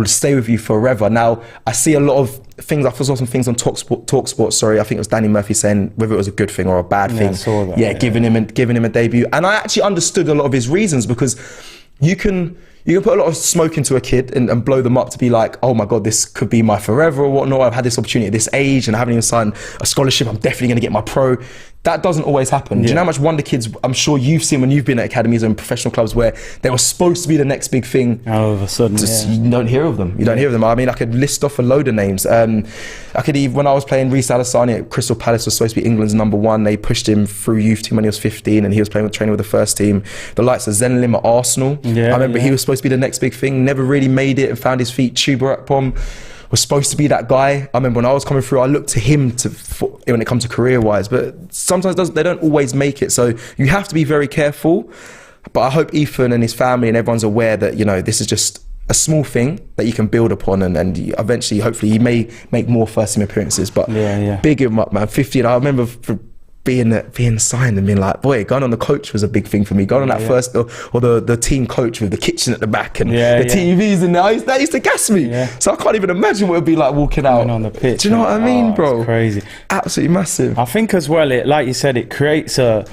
stay with you forever. Now, I see a lot of things, I saw some things on Talksport, sorry, I think it was Danny Murphy saying whether it was a good thing or a bad thing. I saw that, giving him a debut. And I actually understood a lot of his reasons, because you can put a lot of smoke into a kid and blow them up to be like, oh my God, this could be my forever or whatnot. I've had this opportunity at this age and I haven't even signed a scholarship. I'm definitely going to get my pro. That doesn't always happen. Do you know how much wonder kids I'm sure you've seen when you've been at academies and professional clubs where they were supposed to be the next big thing? All of a sudden, you don't hear of them. You don't hear of them. I mean, I could list off a load of names. I could even, when I was playing Reece Alassani at Crystal Palace, was supposed to be England's #1. They pushed him through youth team when he was 15 and he was training with the first team. The likes of Zen Lim at Arsenal. I remember he was supposed to be the next big thing, never really made it and found his feet. Chuba Akpom was supposed to be that guy. I remember when I was coming through, I looked to him when it comes to career-wise, but sometimes they don't always make it. So you have to be very careful. But I hope Ethan and his family and everyone's aware that, you know, this is just a small thing that you can build upon, and eventually, hopefully, he may make more first-team appearances. But big him up, man. 15. I remember being signed and being like, boy, going on the coach was a big thing for me. Going on that first, or the team coach with the kitchen at the back and the TVs in there, that used to gas me. So I can't even imagine what it would be like walking out on the pitch. Do you know what I mean, bro? It's crazy. Absolutely massive. I think as well, like you said, it creates a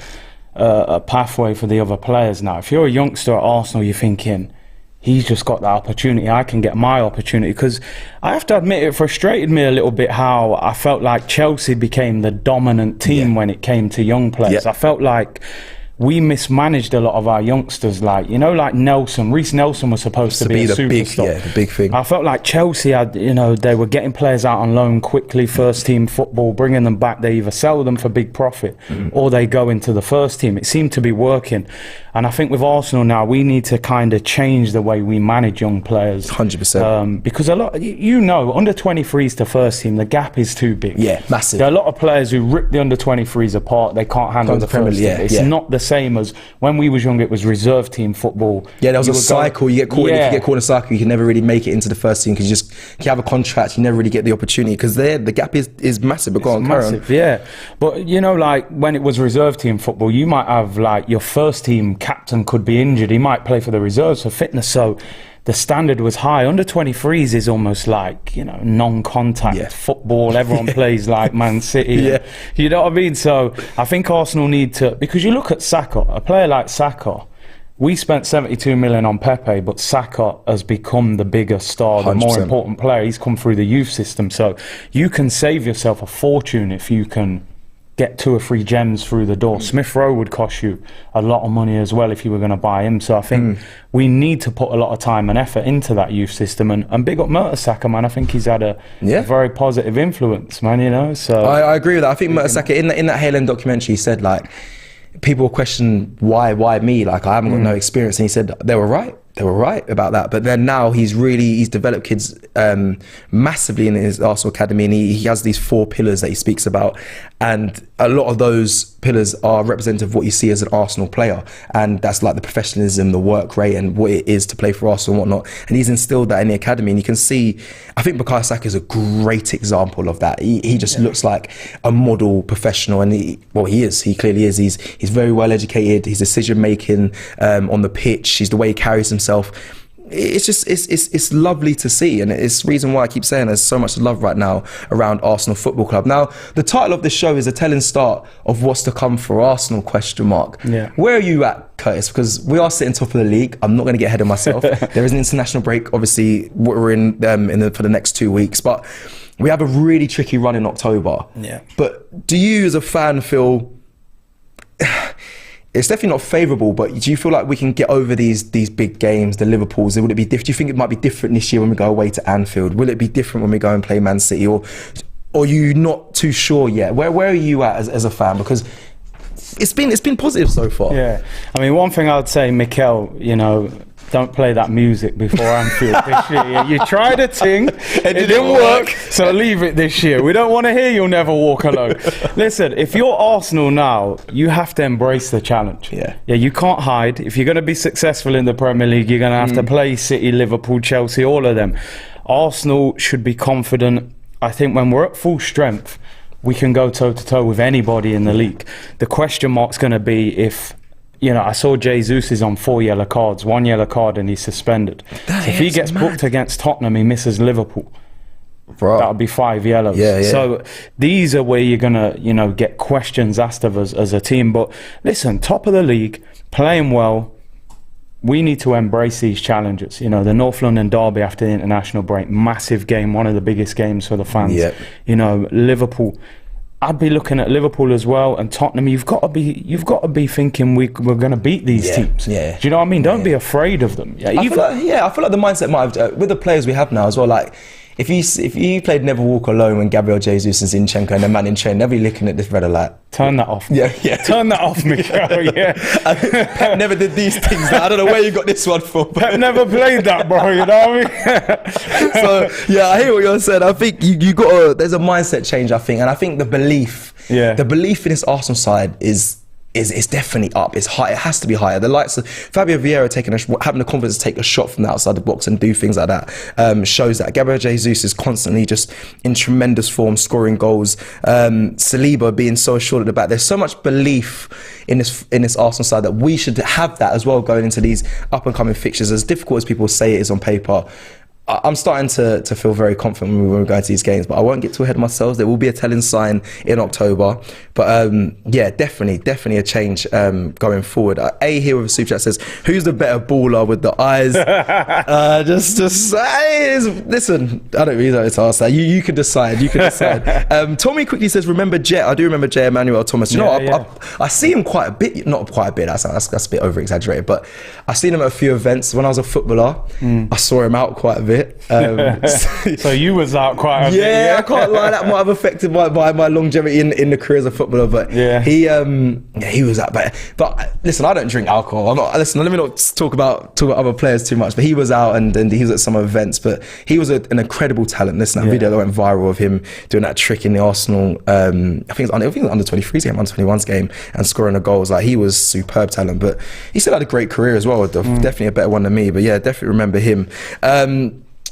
pathway for the other players now. If you're a youngster at Arsenal, you're thinking, he's just got that opportunity, I can get my opportunity. Because I have to admit, it frustrated me a little bit how I felt like Chelsea became the dominant team when it came to young players. I felt like we mismanaged a lot of our youngsters, like, you know, like Nelson. Reece Nelson was supposed to be a superstar. The big thing. I felt like Chelsea had, you know, they were getting players out on loan quickly, first team football, bringing them back. They either sell them for big profit or they go into the first team. It seemed to be working. And I think with Arsenal now, we need to kind of change the way we manage young players. 100%. Because a lot, you know, under 23s to first team, the gap is too big. Yeah, massive. There are a lot of players who rip the under 23s apart. They can't handle the first team. It's not the same as when we was young. It was reserve team football. Yeah, there was a cycle. You get caught. If you get caught in a cycle, you can never really make it into the first team because you have a contract. You never really get the opportunity because the gap is massive. But go on, massive, yeah. But you know, like when it was reserve team football, you might have like your first team captain could be injured. He might play for the reserves for fitness. So the standard was high. Under 23s is almost like, you know, non-contact football. Everyone plays like Man City. You know what I mean? So I think Arsenal need to, because you look at Saka, a player like Saka, we spent 72 million on Pepe, but Saka has become the bigger star, the 100%. More important player. He's come through the youth system. So you can save yourself a fortune if you can get 2 or 3 gems through the door. Smith Rowe would cost you a lot of money as well if you were going to buy him. So I think we need to put a lot of time and effort into that youth system. And big up Mertesacker, man. I think he's had a very positive influence, man, you know. So I agree with that. I think Mertesacker, in that Haaland documentary, he said, like, people question why me? Like, I haven't got no experience. And he said they were right. They were right about that. But then now he's developed kids massively in his Arsenal academy, and he has these 4 pillars that he speaks about, and a lot of those pillars are representative of what you see as an Arsenal player, and that's like the professionalism, the work rate, and what it is to play for Arsenal and whatnot. And he's instilled that in the academy, and you can see, I think Bukayo Saka is a great example of that. He just looks like a model professional, and he is. He clearly is. He's very well educated. His decision making on the pitch, he's the way he carries himself. It's just it's lovely to see, and it's the reason why I keep saying there's so much love right now around Arsenal Football Club. Now, the title of this show is a telling start of what's to come for Arsenal ? Where are you at, Curtis? Because we are sitting top of the league. I'm not going to get ahead of myself. There is an international break, obviously. We're in for the next 2 weeks, but we have a really tricky run in October. But do you, as a fan, feel? It's definitely not favourable, but do you feel like we can get over these big games, the Liverpools? Would it be different? Do you think it might be different this year when we go away to Anfield? Will it be different when we go and play Man City? Or are you not too sure yet? Where are you at as a fan? Because it's been positive so far. Yeah, I mean, one thing I'd say, Mikel, you know, don't play that music before Anfield this year. You tried a thing, it didn't work, so leave it this year. We don't want to hear You'll Never Walk Alone. Listen, if you're Arsenal now, you have to embrace the challenge. Yeah, you can't hide. If you're going to be successful in the Premier League, you're going to have to play City, Liverpool, Chelsea, all of them. Arsenal should be confident. I think when we're at full strength, we can go toe-to-toe with anybody in the league. The question mark's going to be if, you know, I saw Jesus is on 4 yellow cards, 1 yellow card, and he's suspended. So if he gets booked against Tottenham, he misses Liverpool. That'll be 5 yellows. So these are where you're gonna, you know, get questions asked of us as a team. But listen, top of the league, playing well. we need to embrace these challenges. You know, the North London derby after the international break, massive game, one of the biggest games for the fans. Yep. You know, Liverpool. I'd be looking at Liverpool as well, and Tottenham. You've got to be thinking we're going to beat these teams. Yeah. Do you know what I mean? Don't be afraid of them. Yeah. I feel like the mindset might have, with the players we have now as well. Like, if you played Never Walk Alone when Gabriel Jesus and Zinchenko and the man in train, they'll be looking at this brother like, turn that off. Yeah. Turn that off, Mikel. Yeah. Pep never did these things. I don't know where you got this one from. Pep never played that, bro. You know what I mean? So yeah, I hear what you're saying. I think you got there's a mindset change. I think, and I think the belief in this Arsenal side is definitely up. It's high. It has to be higher. The likes of Fabio Vieira having the confidence to take a shot from the outside the box and do things like that shows that. Gabriel Jesus is constantly just in tremendous form, scoring goals. Saliba being so assured at the back. There's so much belief in this Arsenal side that we should have that as well going into these up and coming fixtures. As difficult as people say it is on paper, I'm starting to feel very confident when we're going to these games, but I won't get too ahead of myself. There will be a telling sign in October, but yeah, definitely a change going forward. A here with a super chat says, "Who's the better baller with the eyes?" Listen, I don't really know to ask that. You can decide. Tommy quickly says, "Remember Jet?" I do remember Jet Emmanuel Thomas. You know, I see him quite a bit. Not quite a bit. That's a bit over exaggerated, but I've seen him at a few events. When I was a footballer, I saw him out quite a bit. So you was out quite a bit. Yeah, I can't lie, that might have affected my longevity in the career as a footballer, but he was out. But listen, I don't drink alcohol. Let me not talk about other players too much, but he was out and he was at some events, but he was an incredible talent. Listen, that video that went viral of him doing that trick in the Arsenal, I think it was under 23s game, under 21s game, and scoring the goals. Like, he was superb talent, but he still had a great career as well. Definitely a better one than me, but yeah, definitely remember him.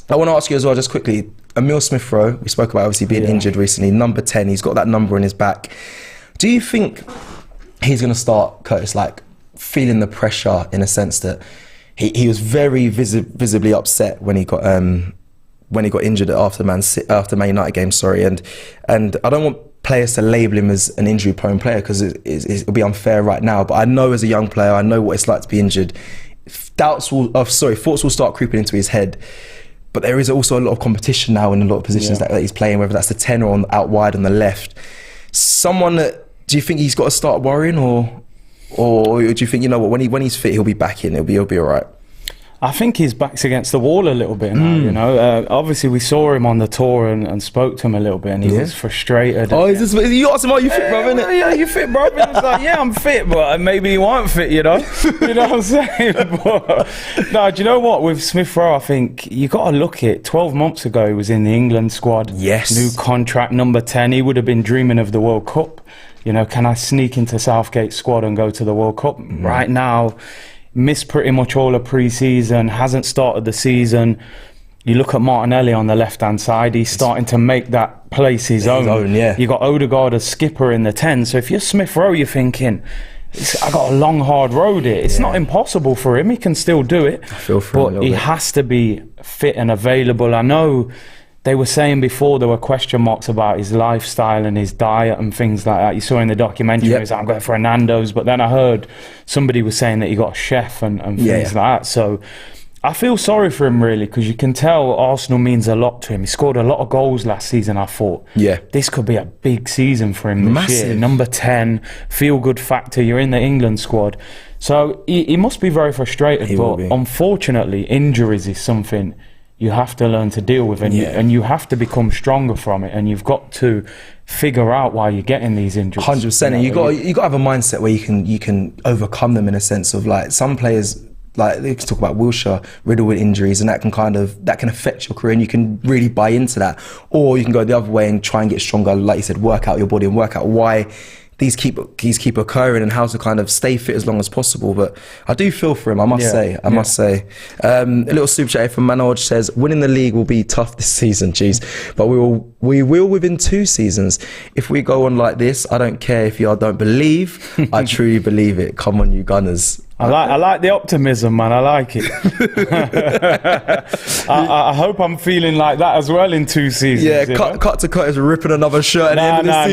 I want to ask you as well, just quickly, Emile Smith-Rowe, we spoke about obviously being injured recently, number 10, he's got that number in his back. Do you think he's going to start, Curtis, like feeling the pressure in a sense that he was very visibly upset when he got injured after Man United game, and I don't want players to label him as an injury-prone player because it'll be unfair right now, but I know as a young player, I know what it's like to be injured. Thoughts will start creeping into his head. But there is also a lot of competition now in a lot of positions that he's playing, whether that's the 10 or out wide on the left. Do you think he's got to start worrying, or do you think, you know what, when he's fit, he'll be back in, he'll be all right? I think his back's against the wall a little bit now, you know. Obviously, we saw him on the tour and spoke to him a little bit, and he was frustrated. Oh, you asked him, "Are you fit, bro?" Innit? Yeah, you fit, bro? He was like, "Yeah, I'm fit, but maybe he weren't fit, you know." You know what I'm saying? But, no, do you know what? With Smith-Rowe, I think you got to look at 12 months ago, he was in the England squad. Yes. New contract, number 10. He would have been dreaming of the World Cup. You know, can I sneak into Southgate's squad and go to the World Cup? Right now, missed pretty much all of pre-season, hasn't started the season. You look at Martinelli on the left-hand side, he's starting to make that place his own. You got Odegaard as skipper in the 10. So if you're Smith-Rowe, you're thinking, I got a long, hard road here. It's not impossible for him. He can still do it. I feel for him, but he has to be fit and available. I know they were saying before there were question marks about his lifestyle and his diet and things like that. You saw in the documentary, he was like, I'm going for a Nando's. But then I heard somebody was saying that he got a chef and things like that. So I feel sorry for him, really, because you can tell Arsenal means a lot to him. He scored a lot of goals last season, I thought. This could be a big season for him this year. Number 10, feel-good factor. You're in the England squad. So he must be very frustrated. But unfortunately, injuries is something you have to learn to deal with, and you have to become stronger from it, and you've got to figure out why you're getting these injuries. 100%, and you got to have a mindset where you can overcome them, in a sense of, like, some players, like they talk about Wilshere riddled with injuries, and that can affect your career, and you can really buy into that. Or you can go the other way and try and get stronger, like you said, work out your body and work out why these keep occurring and how to kind of stay fit as long as possible. But I do feel for him, I must say. A little super chat from Manoj says, winning the league will be tough this season, but we will within 2 seasons. If we go on like this, I don't care if y'all don't believe. I truly believe it. Come on, you Gunners. I like the optimism, man. I like it. I hope I'm feeling like that as well in 2 seasons. Yeah, cut to cut is ripping another shirt at the end of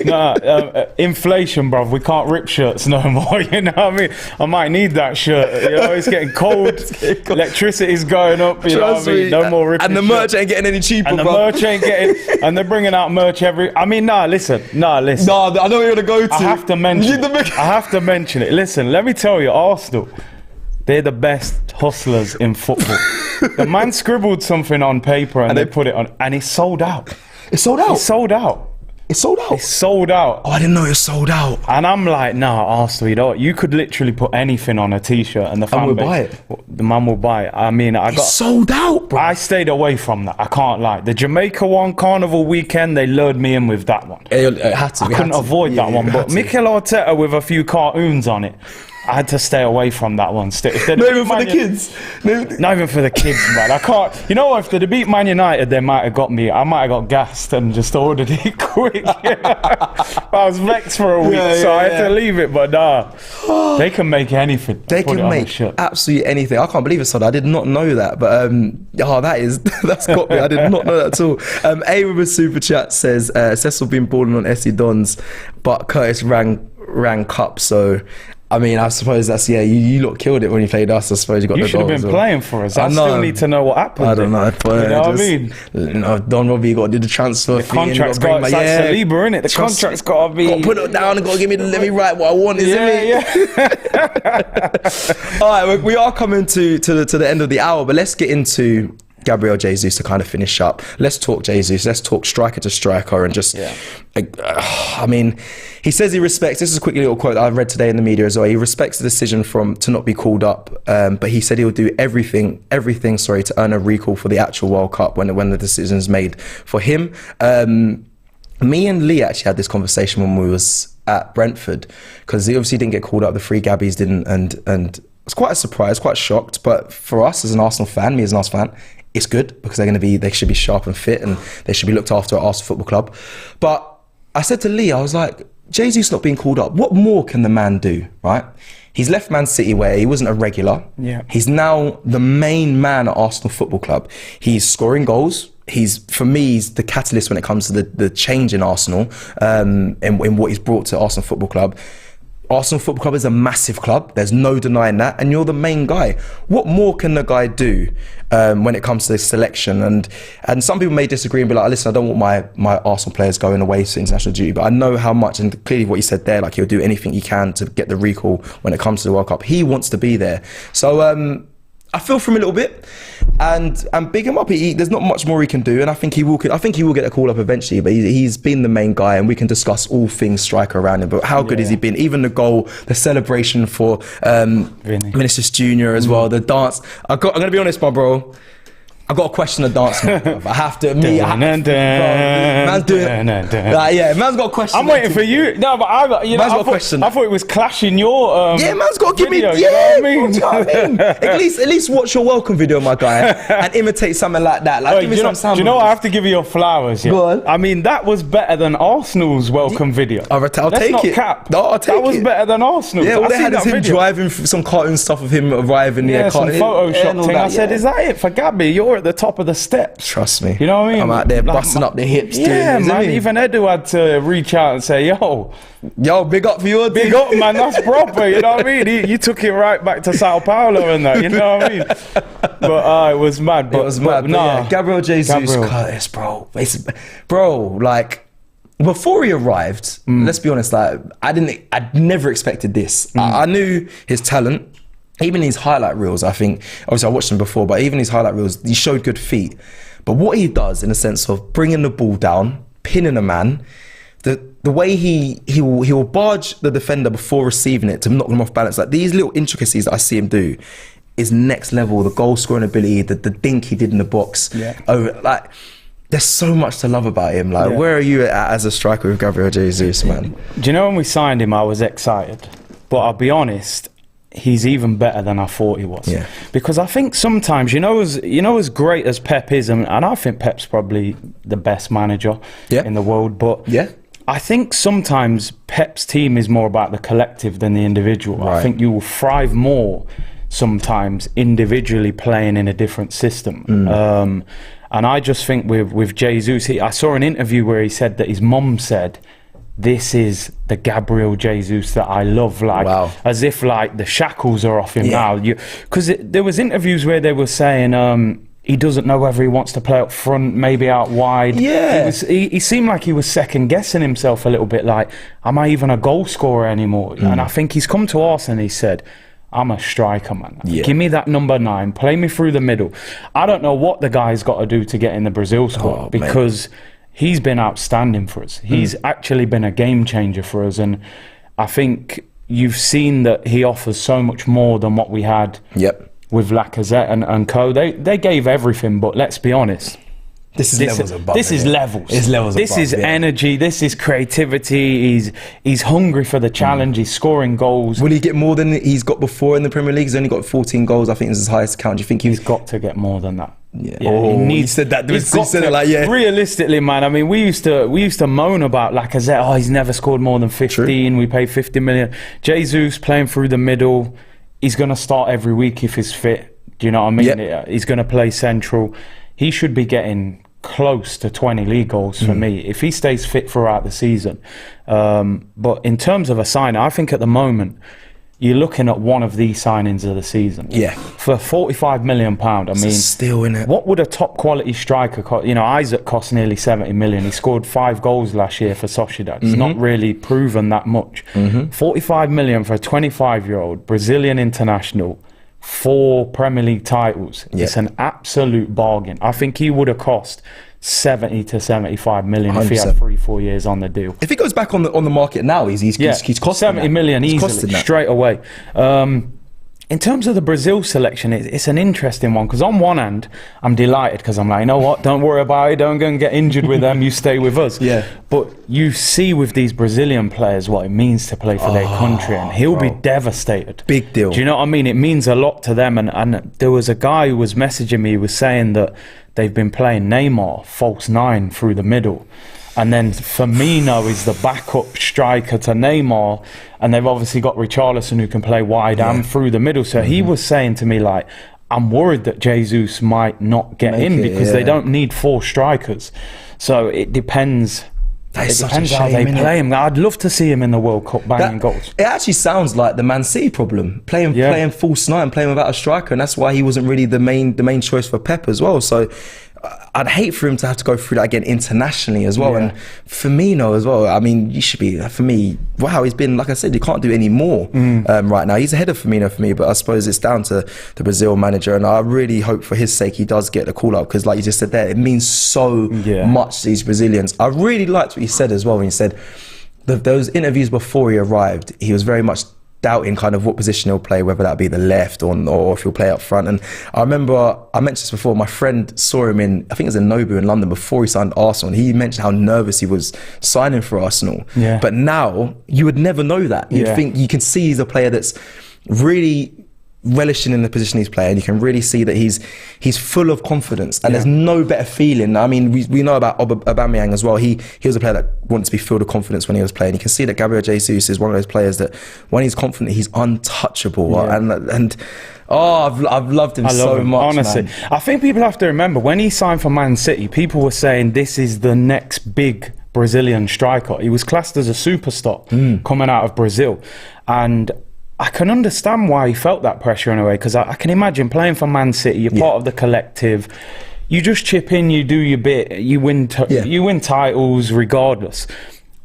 the season. Inflation, bruv. We can't rip shirts no more. You know what I mean? I might need that shirt. You know, it's getting cold. Electricity's going up. You know what I mean? No more ripping. And the merch ain't getting any cheaper. And the merch ain't getting. And they're bringing out merch every. I mean, listen. I know where you're gonna go to. I have to mention it. Listen, let me tell you, Arsenal, they're the best hustlers in football. The man scribbled something on paper and they put it on, and it's sold out. It's sold out? It's sold out. It's sold out? It's sold out. Oh, I didn't know it was sold out. And I'm like, nah, Arsenal, you know what? You could literally put anything on a t-shirt and the fan will base, buy it. The man will buy it. I mean, It's sold out, bro. I stayed away from that. I can't lie. The Jamaica one, Carnival weekend, they lured me in with that one. It had to. I couldn't avoid that one. But Mikel Arteta with a few cartoons on it, I had to stay away from that one. Not even for the kids. Not even for the kids, man. I can't. You know what? If they'd beat Man United, they might have got me. I might have got gassed and just ordered it quick. But I was vexed for a week, so I had to leave it. But they can make anything. They can make absolutely anything. I can't believe it's sold out. I did not know that. But that's got me. I did not know that at all. A with a super chat says Cecil been balling on SC Dons, but Curtis ran cup. So. I mean, I suppose that's, you lot killed it when you played us. I suppose you got the goal. You should have been playing for us. I still need to know what happened. I don't know. But you know what I mean? You know, Don Robbie got to do the transfer. The contract's got to be Saliba, innit? The contract's got to be. Got to put it down and got to let me write what I want, isn't it? All right, we are coming to the end of the hour, but let's get into Gabriel Jesus to kind of finish up. Let's talk Jesus. Let's talk striker to striker and just. I mean, he says he respects. This is a quick little quote that I've read today in the media as well. He respects the decision to not be called up, but he said he'll do everything to earn a recall for the actual World Cup when the decision is made for him. Me and Lee actually had this conversation when we was at Brentford because he obviously didn't get called up. The three Gabbies didn't, and it's quite a surprise, quite shocked. But for us as an Arsenal fan, me as an Arsenal fan, it's good because they should be sharp and fit and they should be looked after at Arsenal Football Club. But I said to Lee, I was like, Jesus not being called up, what more can the man do, right? He's left Man City where he wasn't a regular. Yeah. He's now the main man at Arsenal Football Club. He's scoring goals. He's the catalyst when it comes to the change in Arsenal and what he's brought to Arsenal Football Club. Arsenal Football Club is a massive club. There's no denying that. And you're the main guy. What more can the guy do when it comes to the selection? And some people may disagree and be like, listen, I don't want my Arsenal players going away to international duty. But I know how much, and clearly what you said there, like he'll do anything he can to get the recall when it comes to the World Cup. He wants to be there. So I feel for him a little bit and big him up. There's not much more he can do, and I think he will get a call up eventually. But he's been the main guy, and we can discuss all things striker around him. But how good has he been? Even the goal, the celebration for Vinicius Junior as well, the dance. I'm gonna be honest, my bro. I got a question to dance, man. I have to admit, man's doing man's got a question. I'm waiting for you. No, but man's got a question. I thought it was clashing your man's got to give me. You know what I mean? At least watch your welcome video, my guy, and imitate something like that. Like, give me some sound. Do you know what? I have to give you your flowers. Yeah? Go on. I mean, that was better than Arsenal's welcome video. I'll take it. Cap. No, I'll take it. That was better than Arsenal's. Yeah, all they had is him driving some cartoon stuff of him arriving. Some Photoshop thing. I said, is that it for Gabby? You're at the top of the steps. Trust me. You know what I mean? I'm out there busting up the hips. Yeah, man. Even Edu had to reach out and say, yo, big up for you. Big up, man. That's proper. You know what I mean? You took it right back to Sao Paulo and that. You know what I mean? But it was mad. But, it was mad. But nah, Gabriel Jesus, Curtis, bro. Like, before he arrived, let's be honest, like I'd never expected this. I knew his talent. Even his highlight reels, I think, obviously I watched them before, but even his highlight reels, he showed good feet. But what he does in the sense of bringing the ball down, pinning a man, the way he will barge the defender before receiving it to knock them off balance, like these little intricacies that I see him do is next level. The goal scoring ability, the dink he did in the box. There's so much to love about him. Like, where are you at as a striker with Gabriel Jesus, man? Do you know when we signed him, I was excited. But I'll be honest, he's even better than I thought he was. Yeah. Because I think sometimes, as great as Pep is, and I think Pep's probably the best manager in the world, but I think sometimes Pep's team is more about the collective than the individual. Right. I think you will thrive more sometimes individually playing in a different system. And I just think with Jesus, I saw an interview where he said that his mum said, this is the Gabriel Jesus that I love, like as if like the shackles are off him now. Because there was interviews where they were saying he doesn't know whether he wants to play up front, maybe out wide. He seemed like he was second guessing himself a little bit, like, am I even a goal scorer anymore? And I think he's come to us and he said, I'm a striker, man. Give me that number 9, play me through the middle. I don't know what the guy's got to do to get in the Brazil squad, because he's been outstanding for us. He's actually been a game changer for us, and I think you've seen that he offers so much more than what we had with Lacazette and co. They gave everything, but let's be honest, This is levels above. This is levels. It's levels above. This is energy. This is creativity. He's hungry for the challenge. He's scoring goals. Will he get more than he's got before in the Premier League? He's only got 14 goals. I think is his highest count. Do you think he's got to get more than that? Yeah. Oh, he said that. He said it like, realistically, man. I mean, we used to moan about Lacazette. Oh, he's never scored more than 15. True. We paid 50 million. Jesus playing through the middle. He's going to start every week if he's fit. Do you know what I mean? Yep. He's going to play central. He should be getting close to 20 league goals for me if he stays fit throughout the season. But in terms of a sign, I think at the moment you're looking at one of these signings of the season. Yeah. For £45 million, I mean, still in it. What would a top quality striker cost? You know, Isaac cost nearly 70 million. He scored 5 goals last year for Sociedad. It's not really proven that much. 45 million for a 25-year-old Brazilian international. 4 Premier League titles. It's an absolute bargain. I think he would have cost 70 to 75 million 100%. If he had 3-4 years on the deal. If he goes back on the market now, he's costing 70 million easily, straight away. In terms of the Brazil selection, it's an interesting one, because on one hand, I'm delighted because I'm like, you know what, don't worry about it, don't go and get injured with them, you stay with us. But you see with these Brazilian players what it means to play for their country, and he'll be devastated. Big deal. Do you know what I mean? It means a lot to them, and there was a guy who was messaging me, who was saying that they've been playing Neymar, false 9 through the middle. And then Firmino is the backup striker to Neymar. And they've obviously got Richarlison, who can play wide and through the middle. So he was saying to me, like, I'm worried that Jesus might not get in because they don't need 4 strikers. So it depends. It depends how they play him. I'd love to see him in the World Cup banging goals. It actually sounds like the Man City problem. Playing false 9, playing without a striker. And that's why he wasn't really the main choice for Pep as well. So I'd hate for him to have to go through that again internationally as well. And Firmino as well, I mean, you should be, for me, wow, he's been, like I said, you can't do any more right now. He's ahead of Firmino for me, but I suppose it's down to the Brazil manager, and I really hope for his sake he does get the call up, because like you just said there, it means so much to these Brazilians. I really liked what he said as well when he said those interviews before he arrived, he was very much doubting kind of what position he'll play, whether that be the left or if he'll play up front. And I remember, I mentioned this before, my friend saw him in, I think it was in Nobu in London before he signed Arsenal, and he mentioned how nervous he was signing for Arsenal. But now you would never know that. You'd think, you can see he's a player that's really relishing in the position he's playing. You can really see that he's full of confidence, and there's no better feeling. I mean, we know about Aubameyang as well. He was a player that wanted to be filled with confidence when he was playing. You can see that Gabriel Jesus is one of those players that when he's confident, he's untouchable. And I've loved him so much, honestly, man. I think people have to remember, when he signed for Man City, people were saying this is the next big Brazilian striker. He was classed as a superstar coming out of Brazil, and I can understand why he felt that pressure in a way, because I can imagine playing for Man City, you're part of the collective, you just chip in, you do your bit, you win titles regardless.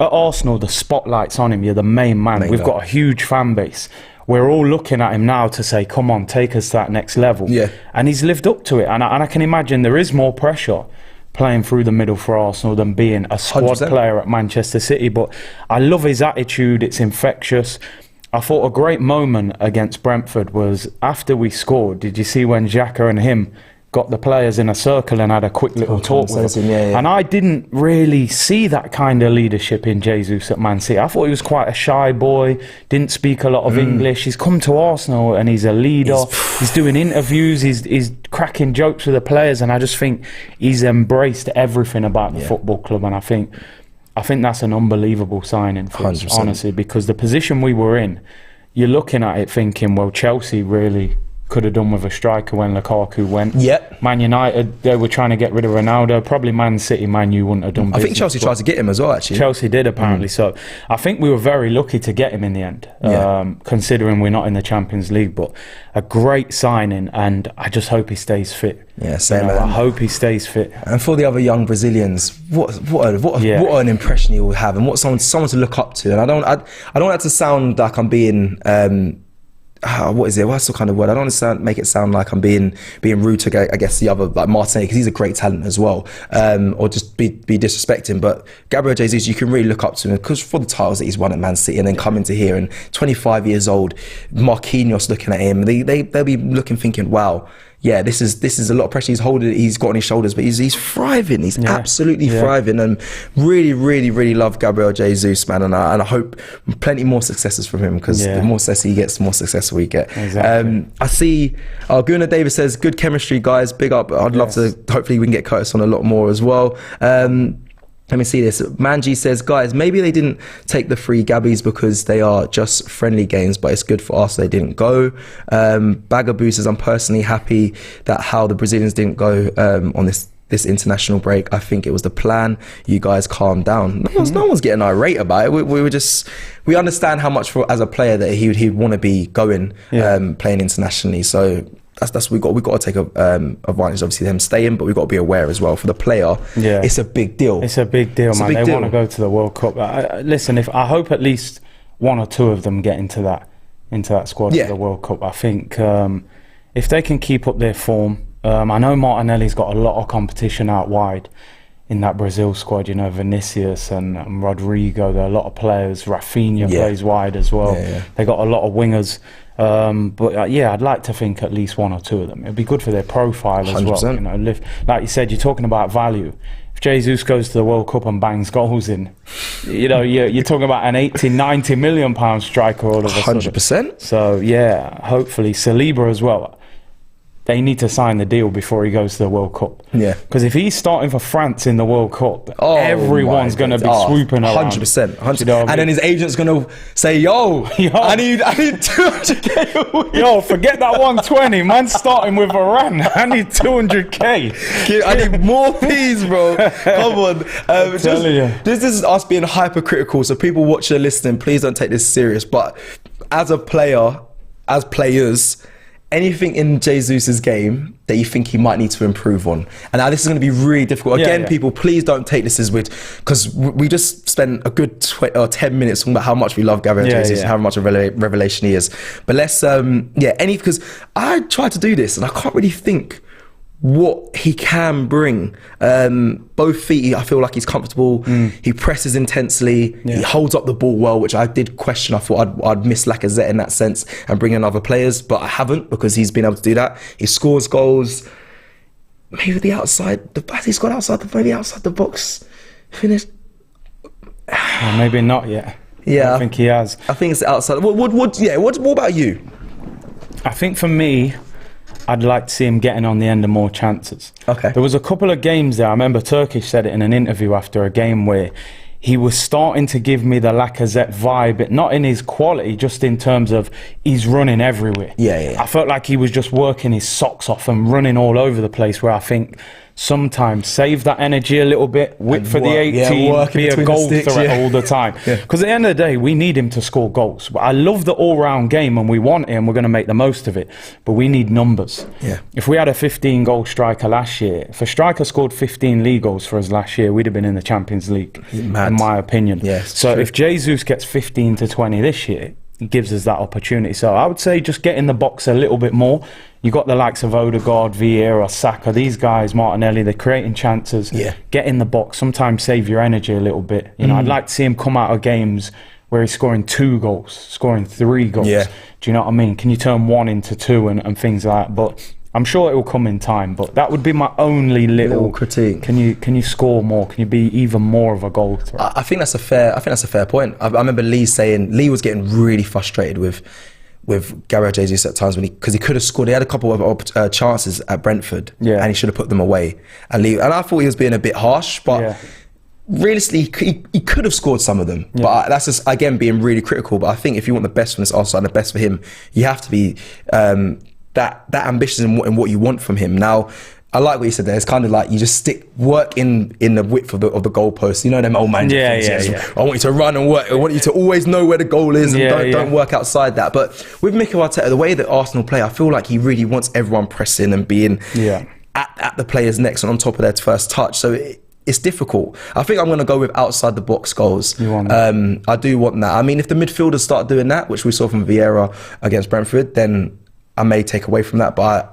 At Arsenal, the spotlight's on him, you're the main man. We've got a huge fan base. We're all looking at him now to say, come on, take us to that next level. And he's lived up to it, and I can imagine there is more pressure playing through the middle for Arsenal than being a squad 100%. Player at Manchester City. But I love his attitude, it's infectious. I thought a great moment against Brentford was after we scored. Did you see when Xhaka and him got the players in a circle and had a quick little talk with them? And I didn't really see that kind of leadership in Jesus at Man City. I thought he was quite a shy boy, didn't speak a lot of English. He's come to Arsenal and he's a leader. He's doing interviews, he's cracking jokes with the players, and I just think he's embraced everything about the football club. And I think I think that's an unbelievable signing for us, 100%. honestly, because the position we were in, you're looking at it thinking, well, Chelsea really could have done with a striker when Lukaku went. Yep. Man United, they were trying to get rid of Ronaldo. Probably Man City, Man U wouldn't have done business. I think Chelsea tried to get him as well, actually. Chelsea did, apparently. So I think we were very lucky to get him in the end, considering we're not in the Champions League. But a great signing, and I just hope he stays fit. Yeah, same. I hope he stays fit. And for the other young Brazilians, what an impression he will have, and what someone to look up to. And I don't want it to sound like I'm being what is it? What's the kind of word? I don't want to make it sound like I'm being rude to, I guess, the other, like Martinelli, because he's a great talent as well, or just be disrespecting. But Gabriel Jesus, you can really look up to him because for the titles that he's won at Man City, and then coming to here and 25 years old, Marquinhos looking at him, they'll be looking, thinking, wow. Yeah, this is a lot of pressure he's got on his shoulders, but he's thriving. He's absolutely thriving, and really, really, really love Gabriel Jesus, man. And I hope plenty more successes from him, because the more success he gets, the more success we get. Exactly. I see Gunnar Davis says, good chemistry, guys. Big up. I'd love to, hopefully we can get Curtis on a lot more as well. Let me see this. Manji says, guys, maybe they didn't take the 3 Gabbies because they are just friendly games, but it's good for us they didn't go. Bagaboo says, I'm personally happy that how the Brazilians didn't go on this international break. I think it was the plan. You guys calm down. No one's getting irate about it. We understand how much as a player that he'd want to be going playing internationally. So that's we've got to take advantage, obviously, them staying, but we've got to be aware as well for the player. It's a big deal. It's a big deal, man. They want to go to the World Cup. Listen, I hope at least 1 or 2 of them get into that squad for the World Cup. I think if they can keep up their form, I know Martinelli's got a lot of competition out wide in that Brazil squad. You know, Vinicius and Rodrigo. There are a lot of players. Rafinha plays wide as well. They got a lot of wingers. But I'd like to think at least 1 or 2 of them. It'd be good for their profile as 100%. well. You know, like you said, you're talking about value. If Jesus goes to the World Cup and bangs goals in, you know, you're talking about an 80-90 million pound striker all of a sudden. 100%. So hopefully Saliba as well. They need to sign the deal before he goes to the World Cup. Yeah. Because if he's starting for France in the World Cup, everyone's going to be swooping around. 100%. 100%. And then his agent's going to say, yo, I need 200k. Yo, forget that 120. Man's starting with Varane. I need 200k. I need more fees, bro. Come on. This is us being hypercritical. So people watching and listening, please don't take this serious. But as a player, as players, anything in Jesus' game that you think he might need to improve on. And now this is going to be really difficult. Again, people, please don't take this as because we just spent a good 10 minutes talking about how much we love Gabriel Jesus and how much of a revelation he is. But let's, because I tried to do this and I can't really think what he can bring. Both feet, I feel like he's comfortable. He presses intensely. He holds up the ball well, which I did question. I thought I'd miss Lacazette in that sense and bring in other players, but I haven't, because he's been able to do that. He scores goals. Maybe the outside. He's got maybe outside the box finish. Maybe not yet. Yeah, I think he has. I think it's outside. What about you? I think for me, I'd like to see him getting on the end of more chances. Okay. There was a couple of games there. I remember Turkish said it in an interview after a game where he was starting to give me the Lacazette vibe, not in his quality, just in terms of he's running everywhere. Yeah. I felt like he was just working his socks off and running all over the place, where I think sometimes save that energy a little bit, whip for the 18, be a goal threat all the time. Because at the end of the day, we need him to score goals. I love the all-round game and we want him, we're going to make the most of it, but we need numbers. If we had a 15-goal striker last year, if a striker scored 15 league goals for us last year, we'd have been in the Champions League, in my opinion. So if Jesus gets 15 to 20 this year, it gives us that opportunity. So I would say just get in the box a little bit more. You got the likes of Odegaard, Vieira, Saka, these guys, Martinelli, they're creating chances. Get in the box, sometimes save your energy a little bit. You know, I'd like to see him come out of games where he's scoring 2 goals, scoring 3 goals. Do you know what I mean? Can you turn 1 into 2 and things like that? But I'm sure it will come in time, but that would be my only little critique. Can you score more? Can you be even more of a goal threat? I think that's a fair point. I remember Lee was getting really frustrated with Gabriel Jesus at times because he could have scored. He had a couple of chances at Brentford, and he should have put them away. And I thought he was being a bit harsh, but realistically, he could have scored some of them, but that's just, again, being really critical. But I think if you want the best from this Arsenal side and the best for him, you have to be that ambitious in what you want from him. Now, I like what you said there. It's kind of like you just work in the width of the goalpost. You know them old man. I want you to run and work. I want you to always know where the goal is and don't work outside that. But with Mikel Arteta, the way that Arsenal play, I feel like he really wants everyone pressing and being at the players' necks and on top of their first touch. So it's difficult. I think I'm going to go with outside the box goals. You want that? I do want that. I mean, if the midfielders start doing that, which we saw from Vieira against Brentford, then I may take away from that. But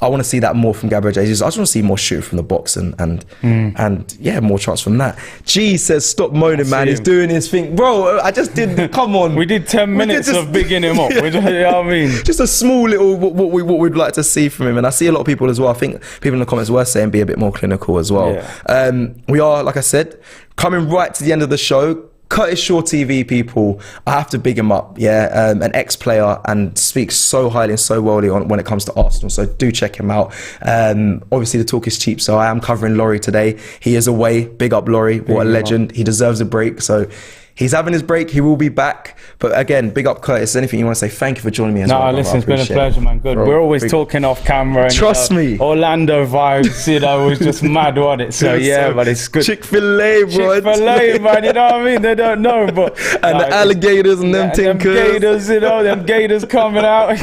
I want to see that more from Gabriel Jesus. I just want to see more shooting from the box and more chance from that. G says, stop moaning, man. He's doing his thing. Bro, I just did, come on. We did 10 minutes of bigging him up. You know what I mean? Just a small little, what we'd like to see from him. And I see a lot of people as well. I think people in the comments were saying be a bit more clinical as well. Yeah. We are, like I said, coming right to the end of the show. Curtis Shaw TV people, I have to big him up, an ex-player and speaks so highly and so well when it comes to Arsenal, so do check him out. Obviously the talk is cheap, so I am covering Laurie today. He is away, big up Laurie, what a legend. He deserves a break, so he's having his break, he will be back. But again, big up Curtis. Anything you want to say? Thank you for joining me as well. No, listen, it's been a pleasure, man. Good. Bro, we're always talking off camera. And, trust me. Orlando vibes, was just mad on it. So but it's good. Chick-fil-A, bro. Chick-fil-A, man, you know what I mean? They don't know, but... And the alligators and them tinkers. Them gators, them gators coming out,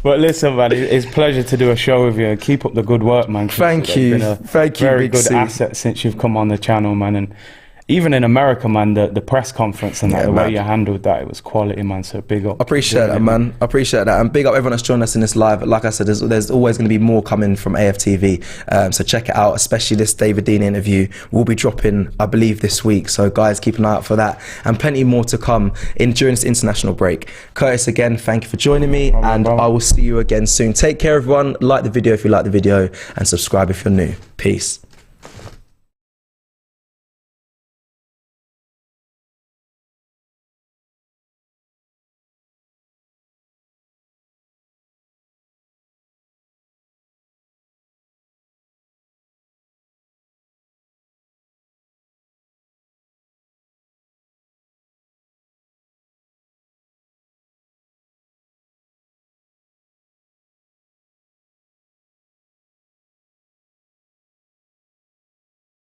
But listen, man, it's a pleasure to do a show with you. And keep up the good work, man. Thank you. Thank you, very good asset since you've come on the channel, man. And even in America, man, the press conference and the way you handled that, it was quality, man. So big up. Appreciate that, man. Appreciate that. And big up everyone that's joined us in this live. Like I said, there's always going to be more coming from AFTV. So check it out, especially this David Dean interview. We'll be dropping, I believe, this week. So guys, keep an eye out for that. And plenty more to come during this international break. Curtis, again, thank you for joining me. I will see you again soon. Take care, everyone. Like the video if you like the video. And subscribe if you're new. Peace.